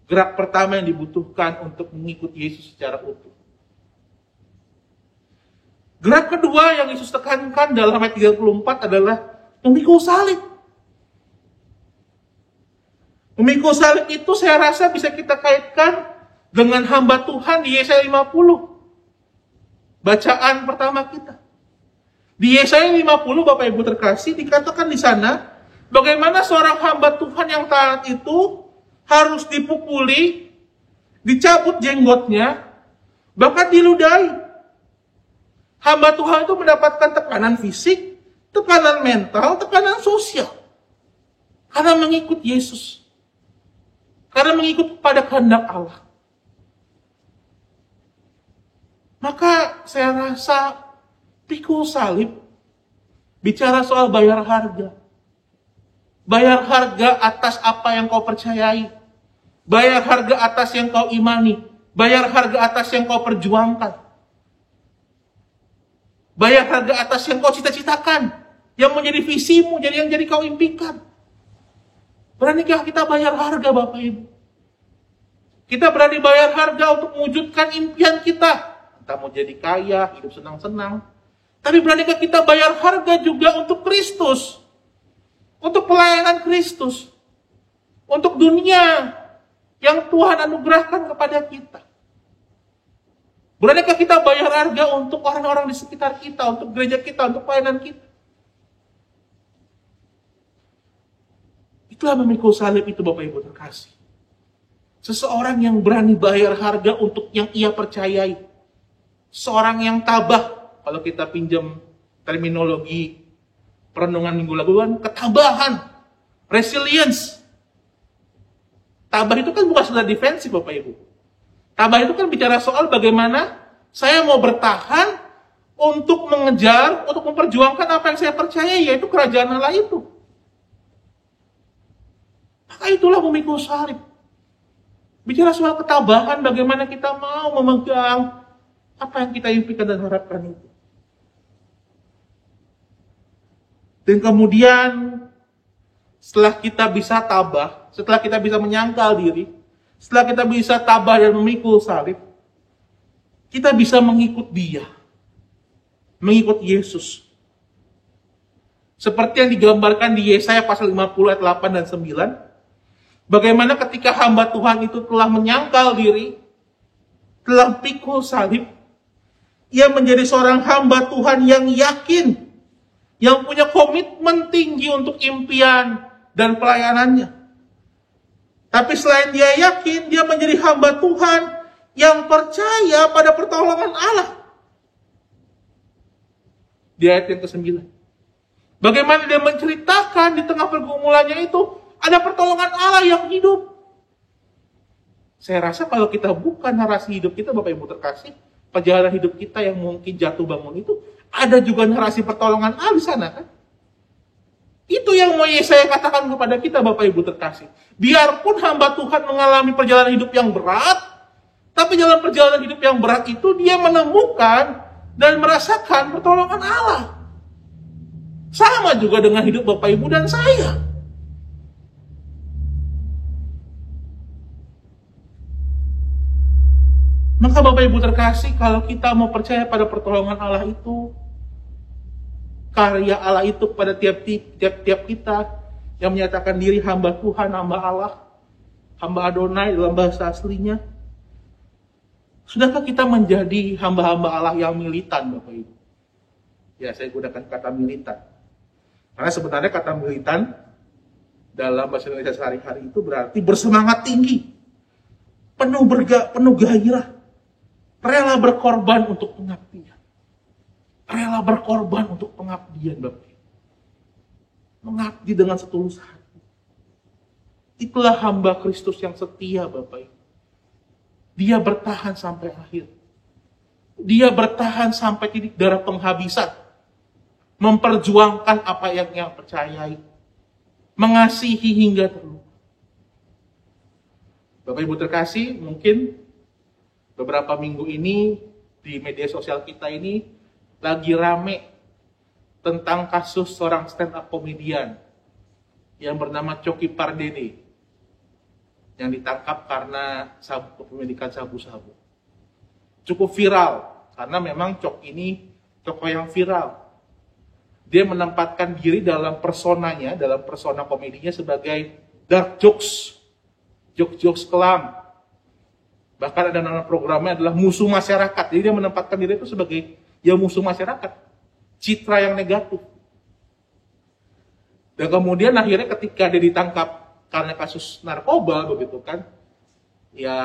Gerak pertama yang dibutuhkan untuk mengikuti Yesus secara utuh. Gerak kedua yang Yesus tekankan dalam ayat 34 adalah memikul salib. Memikul salib itu saya rasa bisa kita kaitkan dengan hamba Tuhan di Yesaya 50. Bacaan pertama kita. Di Yesaya 50, Bapak Ibu terkasih, dikatakan di sana, bagaimana seorang hamba Tuhan yang taat itu harus dipukuli, dicabut jenggotnya, bahkan diludahi. Hamba Tuhan itu mendapatkan tekanan fisik, tekanan mental, tekanan sosial. Karena mengikut Yesus. Karena mengikut pada kehendak Allah. Maka saya rasa pikul salib bicara soal bayar harga. Bayar harga atas apa yang kau percayai. Bayar harga atas yang kau imani. Bayar harga atas yang kau perjuangkan. Bayar harga atas yang kau cita-citakan. Yang menjadi visimu, yang jadi kau impikan. Beranikah kita bayar harga, Bapak Ibu? Kita berani bayar harga untuk mewujudkan impian kita. Kita mau jadi kaya, hidup senang-senang. Tapi beranikah kita bayar harga juga untuk Kristus? Untuk pelayanan Kristus. Untuk dunia yang Tuhan anugerahkan kepada kita. Beranikah kita bayar harga untuk orang-orang di sekitar kita, untuk gereja kita, untuk pelayanan kita? Itulah memikul salib itu, Bapak Ibu terkasih. Seseorang yang berani bayar harga untuk yang ia percayai. Seorang yang tabah, kalau kita pinjam terminologi perenungan minggu laluan, ketabahan, resilience. Tabah itu kan bukan sekedar defensif, Bapak Ibu. Tabah itu kan bicara soal bagaimana saya mau bertahan untuk mengejar, untuk memperjuangkan apa yang saya percaya, yaitu kerajaan Allah itu. Maka itulah memikul salib. Bicara soal ketabahan, bagaimana kita mau memegang apa yang kita impikan dan harapkan itu. Dan kemudian setelah kita bisa tabah, setelah kita bisa menyangkal diri, setelah kita bisa tabah dan memikul salib, kita bisa mengikut Dia, mengikut Yesus. Seperti yang digambarkan di Yesaya pasal 50 ayat 8 dan 9, bagaimana ketika hamba Tuhan itu telah menyangkal diri, telah pikul salib, ia menjadi seorang hamba Tuhan yang yakin, yang punya komitmen tinggi untuk impian dan pelayanannya. Tapi selain dia yakin, dia menjadi hamba Tuhan yang percaya pada pertolongan Allah. Di ayat yang ke-9. Bagaimana dia menceritakan di tengah pergumulannya itu, ada pertolongan Allah yang hidup. Saya rasa kalau kita buka narasi hidup kita, Bapak Ibu terkasih, perjalanan hidup kita yang mungkin jatuh bangun itu, ada juga narasi pertolongan Allah di sana kan? Itu yang mau Yesaya katakan kepada kita, Bapak Ibu terkasih. Biarpun hamba Tuhan mengalami perjalanan hidup yang berat, tapi dalam perjalanan hidup yang berat itu dia menemukan dan merasakan pertolongan Allah. Sama juga dengan hidup Bapak Ibu dan saya. Maka Bapak Ibu terkasih, kalau kita mau percaya pada pertolongan Allah itu, karya Allah itu pada tiap-tiap kita yang menyatakan diri hamba Tuhan, hamba Allah, hamba Adonai dalam bahasa aslinya, sudahkah kita menjadi hamba-hamba Allah yang militan, Bapak Ibu? Ya, saya gunakan kata militan. Karena sebenarnya kata militan dalam bahasa Indonesia sehari-hari itu berarti bersemangat tinggi, penuh gairah, rela berkorban untuk pengabdian. Rela berkorban untuk pengabdian, Bapak. Mengabdi dengan setulus hati. Itulah hamba Kristus yang setia, Bapak. Dia bertahan sampai akhir. Dia bertahan sampai titik darah penghabisan. Memperjuangkan apa yang dia percayai. Mengasihi hingga terluka. Bapak Ibu terkasih, mungkin beberapa minggu ini di media sosial kita ini lagi rame tentang kasus seorang stand-up komedian yang bernama Coki Pardede yang ditangkap karena kepemilikan sabu-sabu. Cukup viral karena memang Cok ini tokoh yang viral. Dia menempatkan diri dalam personanya, dalam persona komedinya sebagai dark jokes, jokes kelam. Bahkan ada nama programnya adalah musuh masyarakat. Jadi dia menempatkan diri itu sebagai ya musuh masyarakat, citra yang negatif. Dan kemudian akhirnya ketika dia ditangkap karena kasus narkoba begitu kan, ya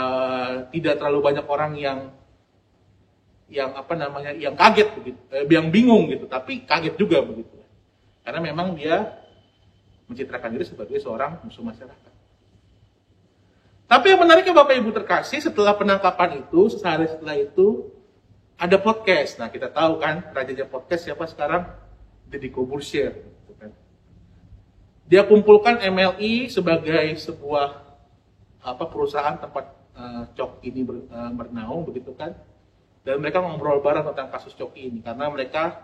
tidak terlalu banyak orang yang kaget begitu, yang bingung gitu, tapi kaget juga begitu. Karena memang dia mencitrakan diri sebagai seorang musuh masyarakat. Tapi yang menariknya Bapak Ibu terkasih, setelah penangkapan itu, sehari setelah itu ada podcast. Nah, kita tahu kan rajanya podcast siapa sekarang? Deddy Corbuzier. Gitu kan. Dia kumpulkan MLI sebagai sebuah perusahaan tempat Cok ini bernaung begitu kan. Dan mereka ngobrol bareng tentang kasus Coki ini karena mereka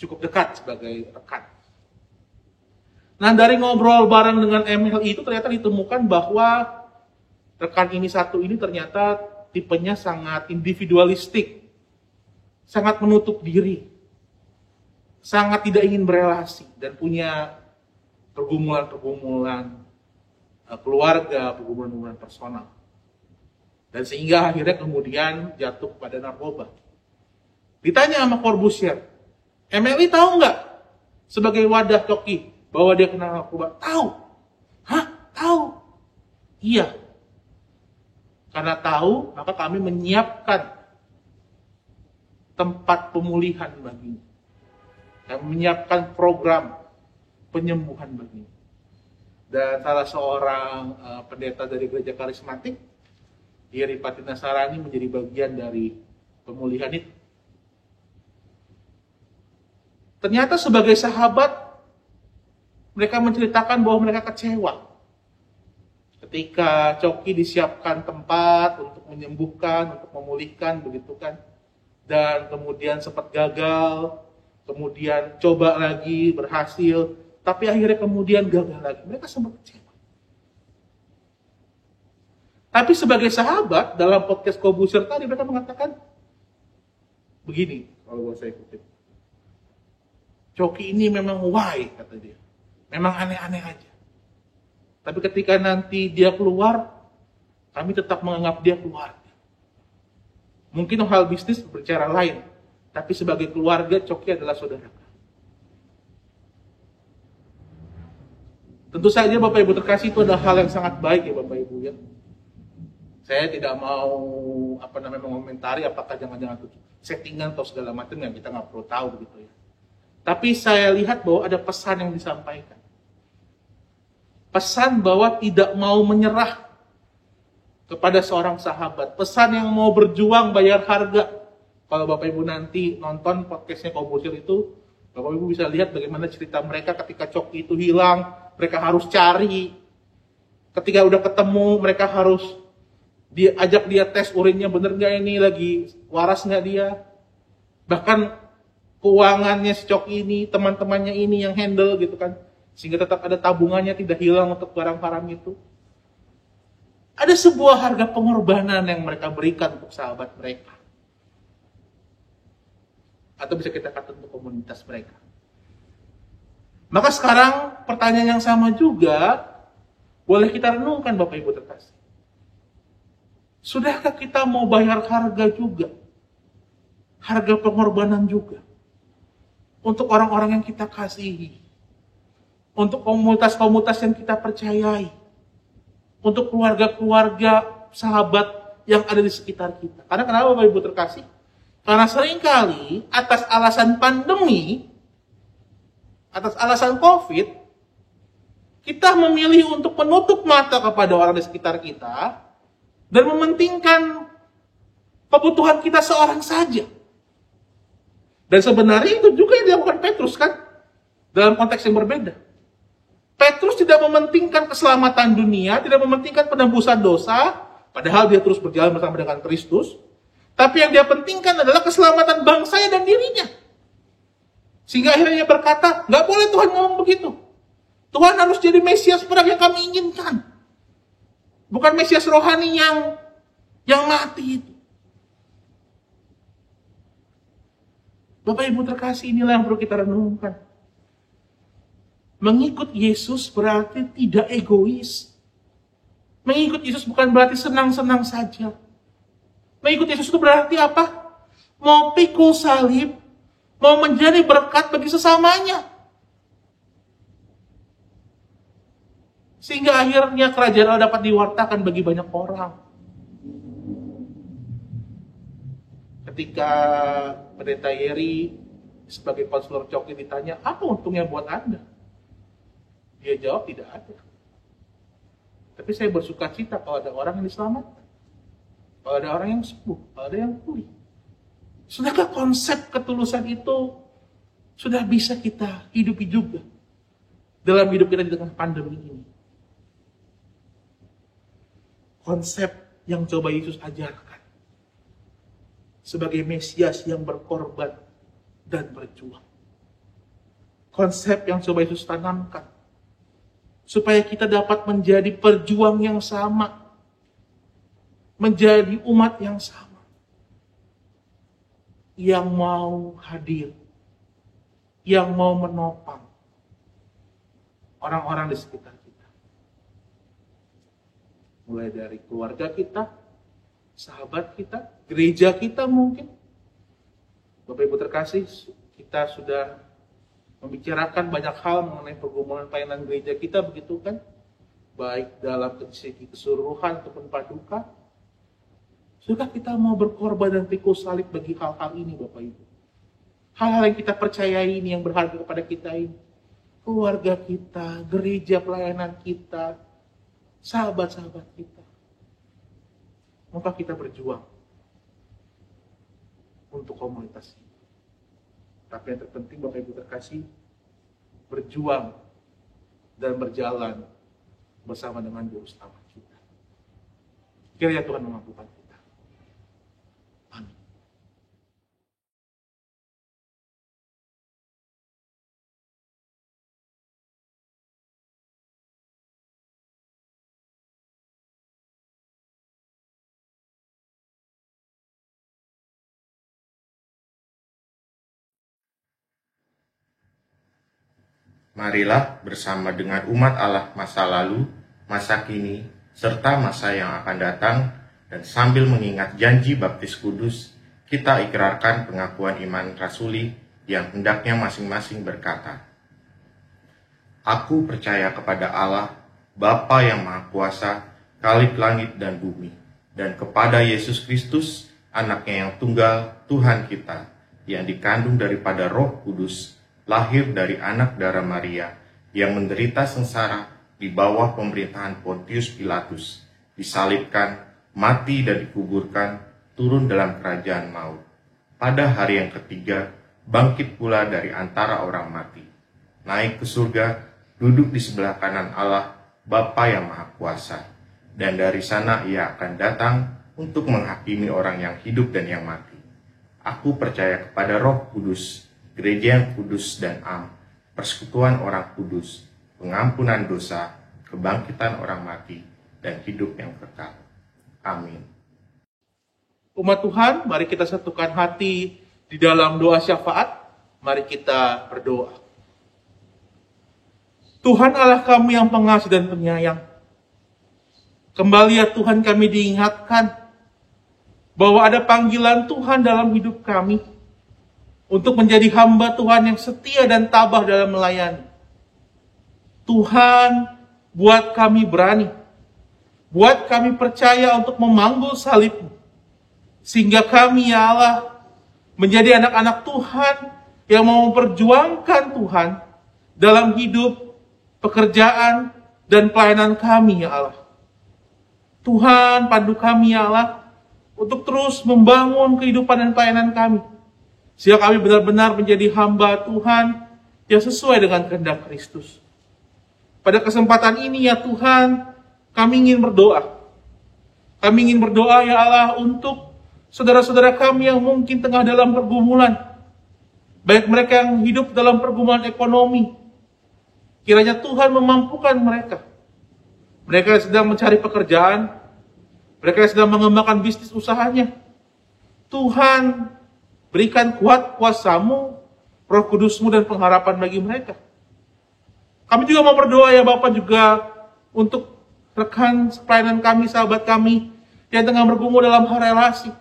cukup dekat sebagai rekan. Nah, dari ngobrol bareng dengan MLI itu ternyata ditemukan bahwa rekan ini satu ini ternyata tipenya sangat individualistik, sangat menutup diri, sangat tidak ingin berelasi dan punya pergumulan-pergumulan keluarga, pergumulan-pergumulan personal. Dan sehingga akhirnya kemudian jatuh pada narkoba. Ditanya sama Corbuzier, MLI tahu nggak sebagai wadah Coki bahwa dia kena narkoba? Tahu. Hah? Tahu? Iya. Karena tahu, maka kami menyiapkan tempat pemulihan baginya. Kami menyiapkan program penyembuhan baginya. Dan salah seorang pendeta dari gereja karismatik, Yeripati Nasarani menjadi bagian dari pemulihan itu. Ternyata sebagai sahabat, mereka menceritakan bahwa mereka kecewa. Ketika Coki disiapkan tempat untuk menyembuhkan, untuk memulihkan, begitu kan. Dan kemudian sempat gagal, kemudian coba lagi, berhasil. Tapi akhirnya kemudian gagal lagi. Mereka sempat kecewa. Tapi sebagai sahabat, dalam podcast Corbuzier tadi mereka mengatakan begini, kalau saya kutip. Coki ini memang why, kata dia. Memang aneh-aneh aja. Tapi ketika nanti dia keluar, kami tetap menganggap dia keluarga. Mungkin hal bisnis berbicara lain, tapi sebagai keluarga, Coki adalah saudara. Tentu saja Bapak Ibu terkasih, itu adalah hal yang sangat baik ya Bapak Ibu ya. Saya tidak mau mengomentari apakah jangan-jangan itu settingan atau segala macam yang kita nggak perlu tahu begitu ya. Tapi saya lihat bahwa ada pesan yang disampaikan. Pesan bahwa tidak mau menyerah kepada seorang sahabat. Pesan yang mau berjuang bayar harga. Kalau Bapak Ibu nanti nonton podcastnya Corbuzier itu, Bapak Ibu bisa lihat bagaimana cerita mereka ketika Coki itu hilang. Mereka harus cari. Ketika udah ketemu, mereka harus ajak dia tes urinnya bener gak ini, lagi waras gak dia. Bahkan keuangannya si Coki ini, teman-temannya ini yang handle gitu kan. Sehingga tetap ada tabungannya, tidak hilang untuk barang haram itu. Ada sebuah harga pengorbanan yang mereka berikan untuk sahabat mereka. Atau bisa kita katakan untuk komunitas mereka. Maka sekarang pertanyaan yang sama juga boleh kita renungkan Bapak Ibu terkasih. Sudahkah kita mau bayar harga juga? Harga pengorbanan juga. Untuk orang-orang yang kita kasihi. Untuk komunitas-komunitas yang kita percayai. Untuk keluarga-keluarga, sahabat yang ada di sekitar kita. Karena kenapa Bapak Ibu terkasih? Karena seringkali atas alasan pandemi, atas alasan COVID, kita memilih untuk menutup mata kepada orang di sekitar kita dan mementingkan kebutuhan kita seorang saja. Dan sebenarnya itu juga yang dilakukan Petrus kan, dalam konteks yang berbeda. Petrus tidak mementingkan keselamatan dunia, tidak mementingkan penembusan dosa, padahal dia terus berjalan bersama dengan Kristus. Tapi yang dia pentingkan adalah keselamatan bangsanya dan dirinya. Sehingga akhirnya dia berkata, nggak boleh Tuhan ngomong begitu. Tuhan harus jadi Mesias perang yang kami inginkan. Bukan Mesias rohani yang mati itu. Bapak Ibu terkasih, inilah yang perlu kita renungkan. Mengikut Yesus berarti tidak egois. Mengikut Yesus bukan berarti senang-senang saja. Mengikut Yesus itu berarti apa? Mau pikul salib, mau menjadi berkat bagi sesamanya. Sehingga akhirnya kerajaan Allah dapat diwartakan bagi banyak orang. Ketika Pendeta Yeri sebagai konselor Coki ditanya, apa untungnya buat Anda? Dia jawab, tidak ada. Tapi saya bersuka cita kalau ada orang yang diselamatkan. Kalau ada orang yang sembuh, kalau ada yang pulih. Sudahkah konsep ketulusan itu sudah bisa kita hidupi juga dalam hidup kita di tengah pandemi ini? Konsep yang coba Yesus ajarkan sebagai Mesias yang berkorban dan berjuang. Konsep yang coba Yesus tanamkan supaya kita dapat menjadi perjuang yang sama, menjadi umat yang sama, yang mau hadir, yang mau menopang orang-orang di sekitar kita. Mulai dari keluarga kita, sahabat kita, gereja kita mungkin. Bapak Ibu terkasih, kita sudah membicarakan banyak hal mengenai pergumulan pelayanan gereja kita, begitu kan? Baik dalam segi keseluruhan ataupun paduka. Sudahkah kita mau berkorban dan pikul salib bagi hal-hal ini, Bapak Ibu? Hal-hal yang kita percayai ini, yang berharga kepada kita ini. Keluarga kita, gereja pelayanan kita, sahabat-sahabat kita. Maka kita berjuang untuk komunitas ini. Tapi yang terpenting Bapak Ibu terkasih, berjuang dan berjalan bersama dengan Juru Selamat kita. Kiranya Tuhan memampukan kita. Amin. Marilah bersama dengan umat Allah masa lalu, masa kini, serta masa yang akan datang, dan sambil mengingat janji baptis kudus, kita ikrarkan pengakuan iman rasuli yang hendaknya masing-masing berkata, Aku percaya kepada Allah, Bapa yang Maha Kuasa, Khalik langit dan bumi, dan kepada Yesus Kristus, anaknya yang tunggal, Tuhan kita, yang dikandung daripada Roh Kudus, lahir dari anak darah Maria, yang menderita sengsara di bawah pemerintahan Pontius Pilatus, disalibkan, mati dan dikuburkan, turun dalam kerajaan maut. Pada hari yang ketiga, bangkit pula dari antara orang mati, naik ke surga, duduk di sebelah kanan Allah, Bapa yang Maha Kuasa, dan dari sana ia akan datang untuk menghakimi orang yang hidup dan yang mati. Aku percaya kepada Roh Kudus, gereja yang kudus dan am, persekutuan orang kudus, pengampunan dosa, kebangkitan orang mati, dan hidup yang kekal. Amin. Umat Tuhan, mari kita satukan hati di dalam doa syafaat. Mari kita berdoa. Tuhan Allah kami yang pengasih dan penyayang, kembali ya Tuhan kami diingatkan bahwa ada panggilan Tuhan dalam hidup kami untuk menjadi hamba Tuhan yang setia dan tabah dalam melayani. Tuhan, buat kami berani, buat kami percaya untuk memanggul salib-Mu, sehingga kami ya Allah menjadi anak-anak Tuhan yang mau memperjuangkan Tuhan dalam hidup, pekerjaan, dan pelayanan kami ya Allah. Tuhan, pandu kami ya Allah untuk terus membangun kehidupan dan pelayanan kami, sehingga kami benar-benar menjadi hamba Tuhan yang sesuai dengan kehendak Kristus. Pada kesempatan ini ya Tuhan, kami ingin berdoa. Kami ingin berdoa ya Allah untuk saudara-saudara kami yang mungkin tengah dalam pergumulan. Baik mereka yang hidup dalam pergumulan ekonomi. Kiranya Tuhan memampukan mereka. Mereka yang sedang mencari pekerjaan. Mereka yang sedang mengembangkan bisnis usahanya. Tuhan, berikan kuat kuasa-Mu, Roh Kudus-Mu dan pengharapan bagi mereka. Kami juga mau berdoa ya Bapak juga untuk rekan pelayanan kami, sahabat kami yang tengah bergumul dalam hal relasi.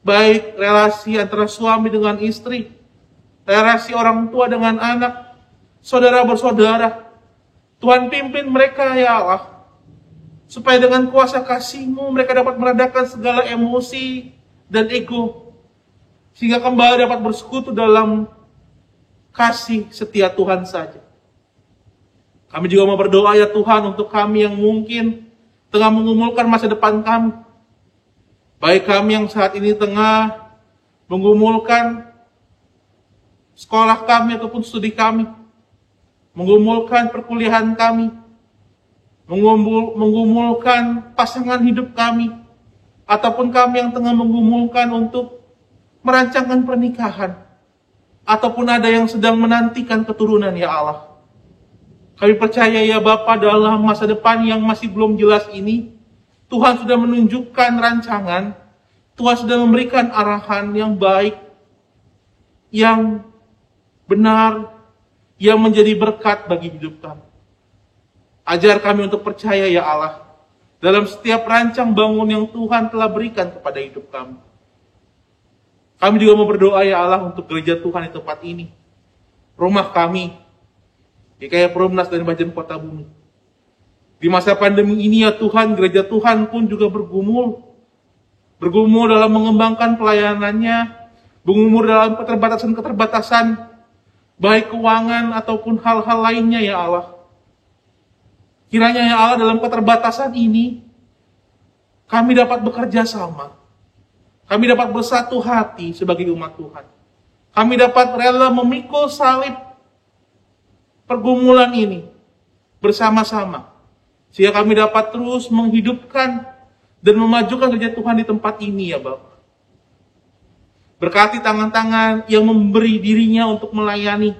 Baik relasi antara suami dengan istri, relasi orang tua dengan anak, saudara bersaudara. Tuhan pimpin mereka ya Allah, supaya dengan kuasa kasih-Mu mereka dapat meredakan segala emosi dan ego, sehingga kembali dapat bersekutu dalam kasih setia Tuhan saja. Kami juga mau berdoa ya Tuhan untuk kami yang mungkin tengah mengumulkan masa depan kami. Baik kami yang saat ini tengah mengumulkan sekolah kami ataupun studi kami. Mengumulkan perkuliahan kami. Mengumulkan pasangan hidup kami. Ataupun kami yang tengah mengumulkan untuk merancangkan pernikahan. Ataupun ada yang sedang menantikan keturunan ya Allah. Kami percaya ya Bapa, dalam masa depan yang masih belum jelas ini, Tuhan sudah menunjukkan rancangan, Tuhan sudah memberikan arahan yang baik, yang benar, yang menjadi berkat bagi hidup kami. Ajar kami untuk percaya ya Allah, dalam setiap rancang bangun yang Tuhan telah berikan kepada hidup kami. Kami juga mau berdoa ya Allah untuk gereja Tuhan di tempat ini, rumah kami, GKI Perumnas dan Bajen Kota Bumi. Di masa pandemi ini ya Tuhan, gereja Tuhan pun juga bergumul dalam mengembangkan pelayanannya, bergumul dalam keterbatasan, baik keuangan ataupun hal-hal lainnya ya Allah. Kiranya ya Allah dalam keterbatasan ini, kami dapat bekerja sama. Kami dapat bersatu hati sebagai umat Tuhan. Kami dapat rela memikul salib pergumulan ini bersama-sama, sehingga kami dapat terus menghidupkan dan memajukan gereja Tuhan di tempat ini ya Bapak. Berkati tangan-tangan yang memberi dirinya untuk melayani.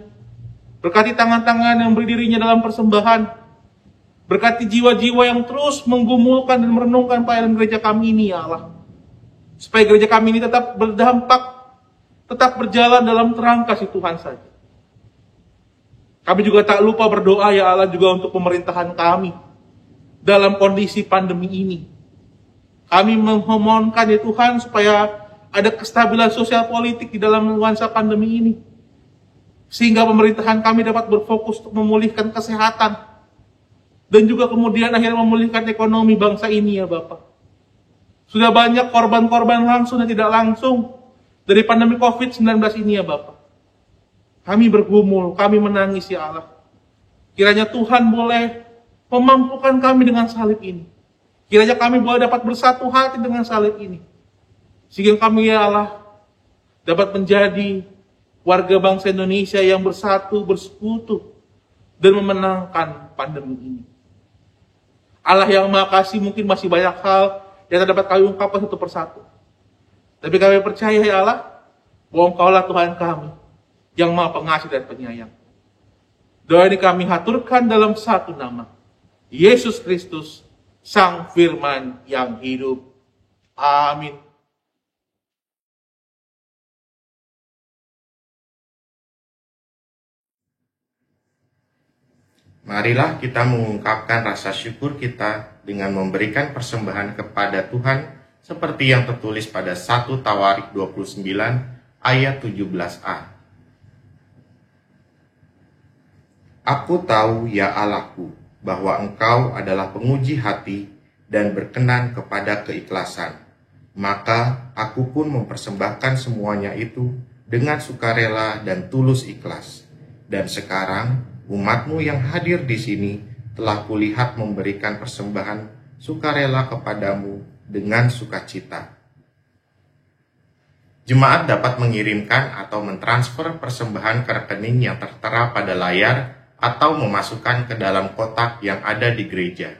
Berkati tangan-tangan yang memberi dirinya dalam persembahan. Berkati jiwa-jiwa yang terus menggumulkan dan merenungkan pelayanan gereja kami ini ya Allah. Supaya gereja kami ini tetap berdampak, tetap berjalan dalam terang kasih Tuhan saja. Kami juga tak lupa berdoa ya Allah juga untuk pemerintahan kami dalam kondisi pandemi ini. Kami memohonkan ya Tuhan supaya ada kestabilan sosial politik di dalam nuansa pandemi ini. Sehingga pemerintahan kami dapat berfokus untuk memulihkan kesehatan. Dan juga kemudian akhirnya memulihkan ekonomi bangsa ini ya Bapak. Sudah banyak korban-korban langsung dan tidak langsung dari pandemi COVID-19 ini ya Bapak. Kami bergumul, kami menangis ya Allah. Kiranya Tuhan boleh memampukan kami dengan salib ini. Kiranya kami boleh dapat bersatu hati dengan salib ini. Sehingga kami ya Allah dapat menjadi warga bangsa Indonesia yang bersatu, bersekutu, dan memenangkan pandemi ini. Allah yang Maha Kasih, mungkin masih banyak hal yang dapat kami ungkapkan satu persatu. Tapi kami percaya ya Allah, bahwa Engkaulah Tuhan kami, yang Maha Pengasih dan Penyayang. Doa ini kami haturkan dalam satu nama, Yesus Kristus, Sang Firman yang hidup. Amin. Marilah kita mengungkapkan rasa syukur kita dengan memberikan persembahan kepada Tuhan seperti yang tertulis pada 1 Tawarik 29 ayat 17a. Aku tahu ya Allahku bahwa Engkau adalah penguji hati dan berkenan kepada keikhlasan. Maka aku pun mempersembahkan semuanya itu dengan sukarela dan tulus ikhlas. Dan sekarang umat-Mu yang hadir di sini telah kulihat memberikan persembahan sukarela kepadamu dengan sukacita. Jemaat dapat mengirimkan atau mentransfer persembahan ke rekening yang tertera pada layar atau memasukkan ke dalam kotak yang ada di gereja.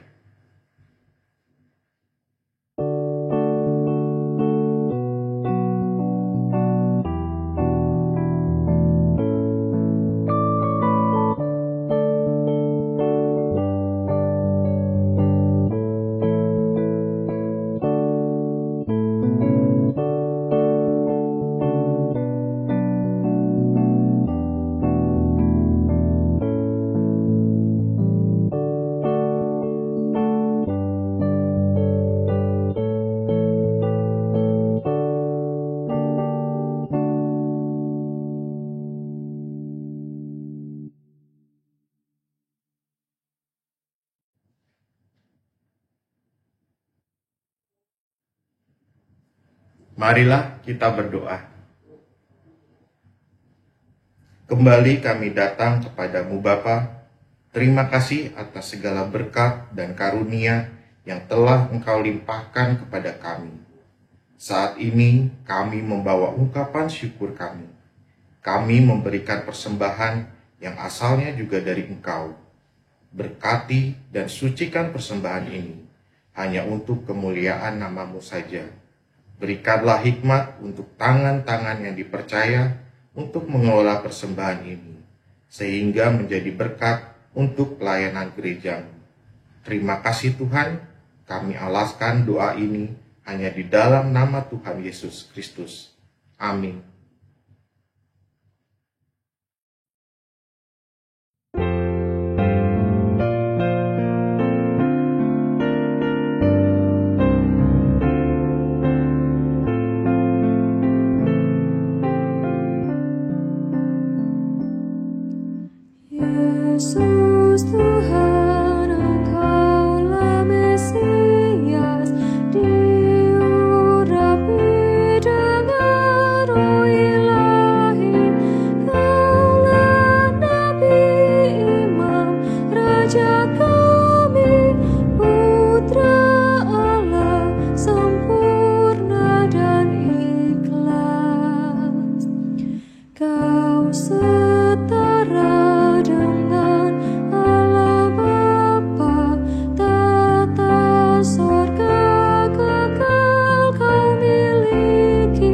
Marilah kita berdoa. Kembali kami datang kepadamu Bapa. Terima kasih atas segala berkat dan karunia yang telah Engkau limpahkan kepada kami. Saat ini kami membawa ungkapan syukur kami. Kami memberikan persembahan yang asalnya juga dari Engkau. Berkati dan sucikan persembahan ini hanya untuk kemuliaan nama-Mu saja. Berikanlah hikmat untuk tangan-tangan yang dipercaya untuk mengelola persembahan ini, sehingga menjadi berkat untuk pelayanan gereja-Mu. Terima kasih Tuhan, kami alaskan doa ini hanya di dalam nama Tuhan Yesus Kristus. Amin. Yesus Tuhan, Engkaulah Mesias, diurapi dengan Roh Ilahi. Kaulah Nabi, Imam, Raja kami, Putra Allah, sempurna dan ikhlas. Kau setara dengan Allah Bapa, tata sorga kekal kau miliki.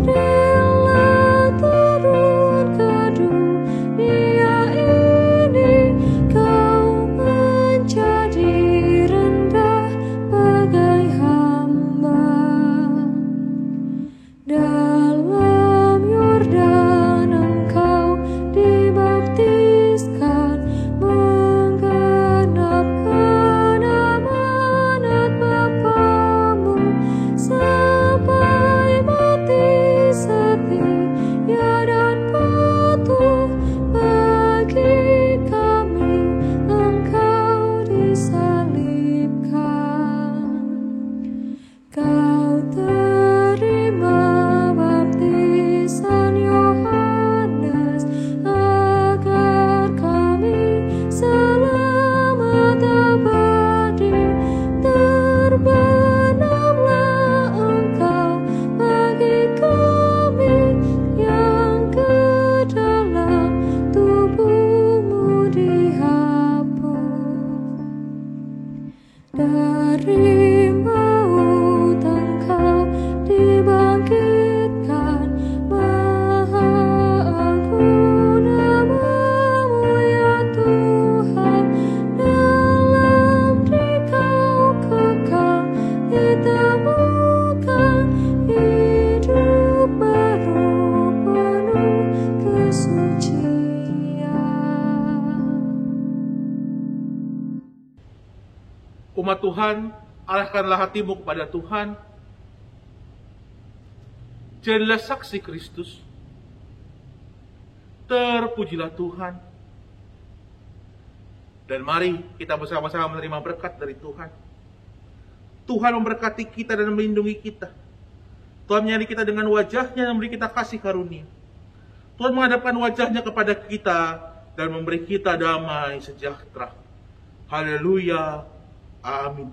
Rela turun ke dunia ini, kau menjadi rendah bagai hamba. Dalam Yordan engkau dibaptiskan, menggenapkan amanat Bapamu, sampai mati setia dan patuh bagi kami, engkau disalibkan. Kau terima baptisan Yohanes agar kami selamat abadi. Terbenamlah engkau bagi kami yang ke dalam tubuhmu dihapus. Dari maut engkau dibangkitkan, Maha agung nama-Mu ya Tuhan. Dalam Dikau kekal ditemukan hidup baru penuh kesucian. Umat Tuhan, arahkanlah hatimu kepada Tuhan. Jadilah saksi Kristus. Terpujilah Tuhan. Dan mari kita bersama-sama menerima berkat dari Tuhan. Tuhan memberkati kita dan melindungi kita. Tuhan menyertai kita dengan wajahnya dan memberi kita kasih karunia. Tuhan menghadapkan wajahnya kepada kita dan memberi kita damai sejahtera. Haleluya. Amin.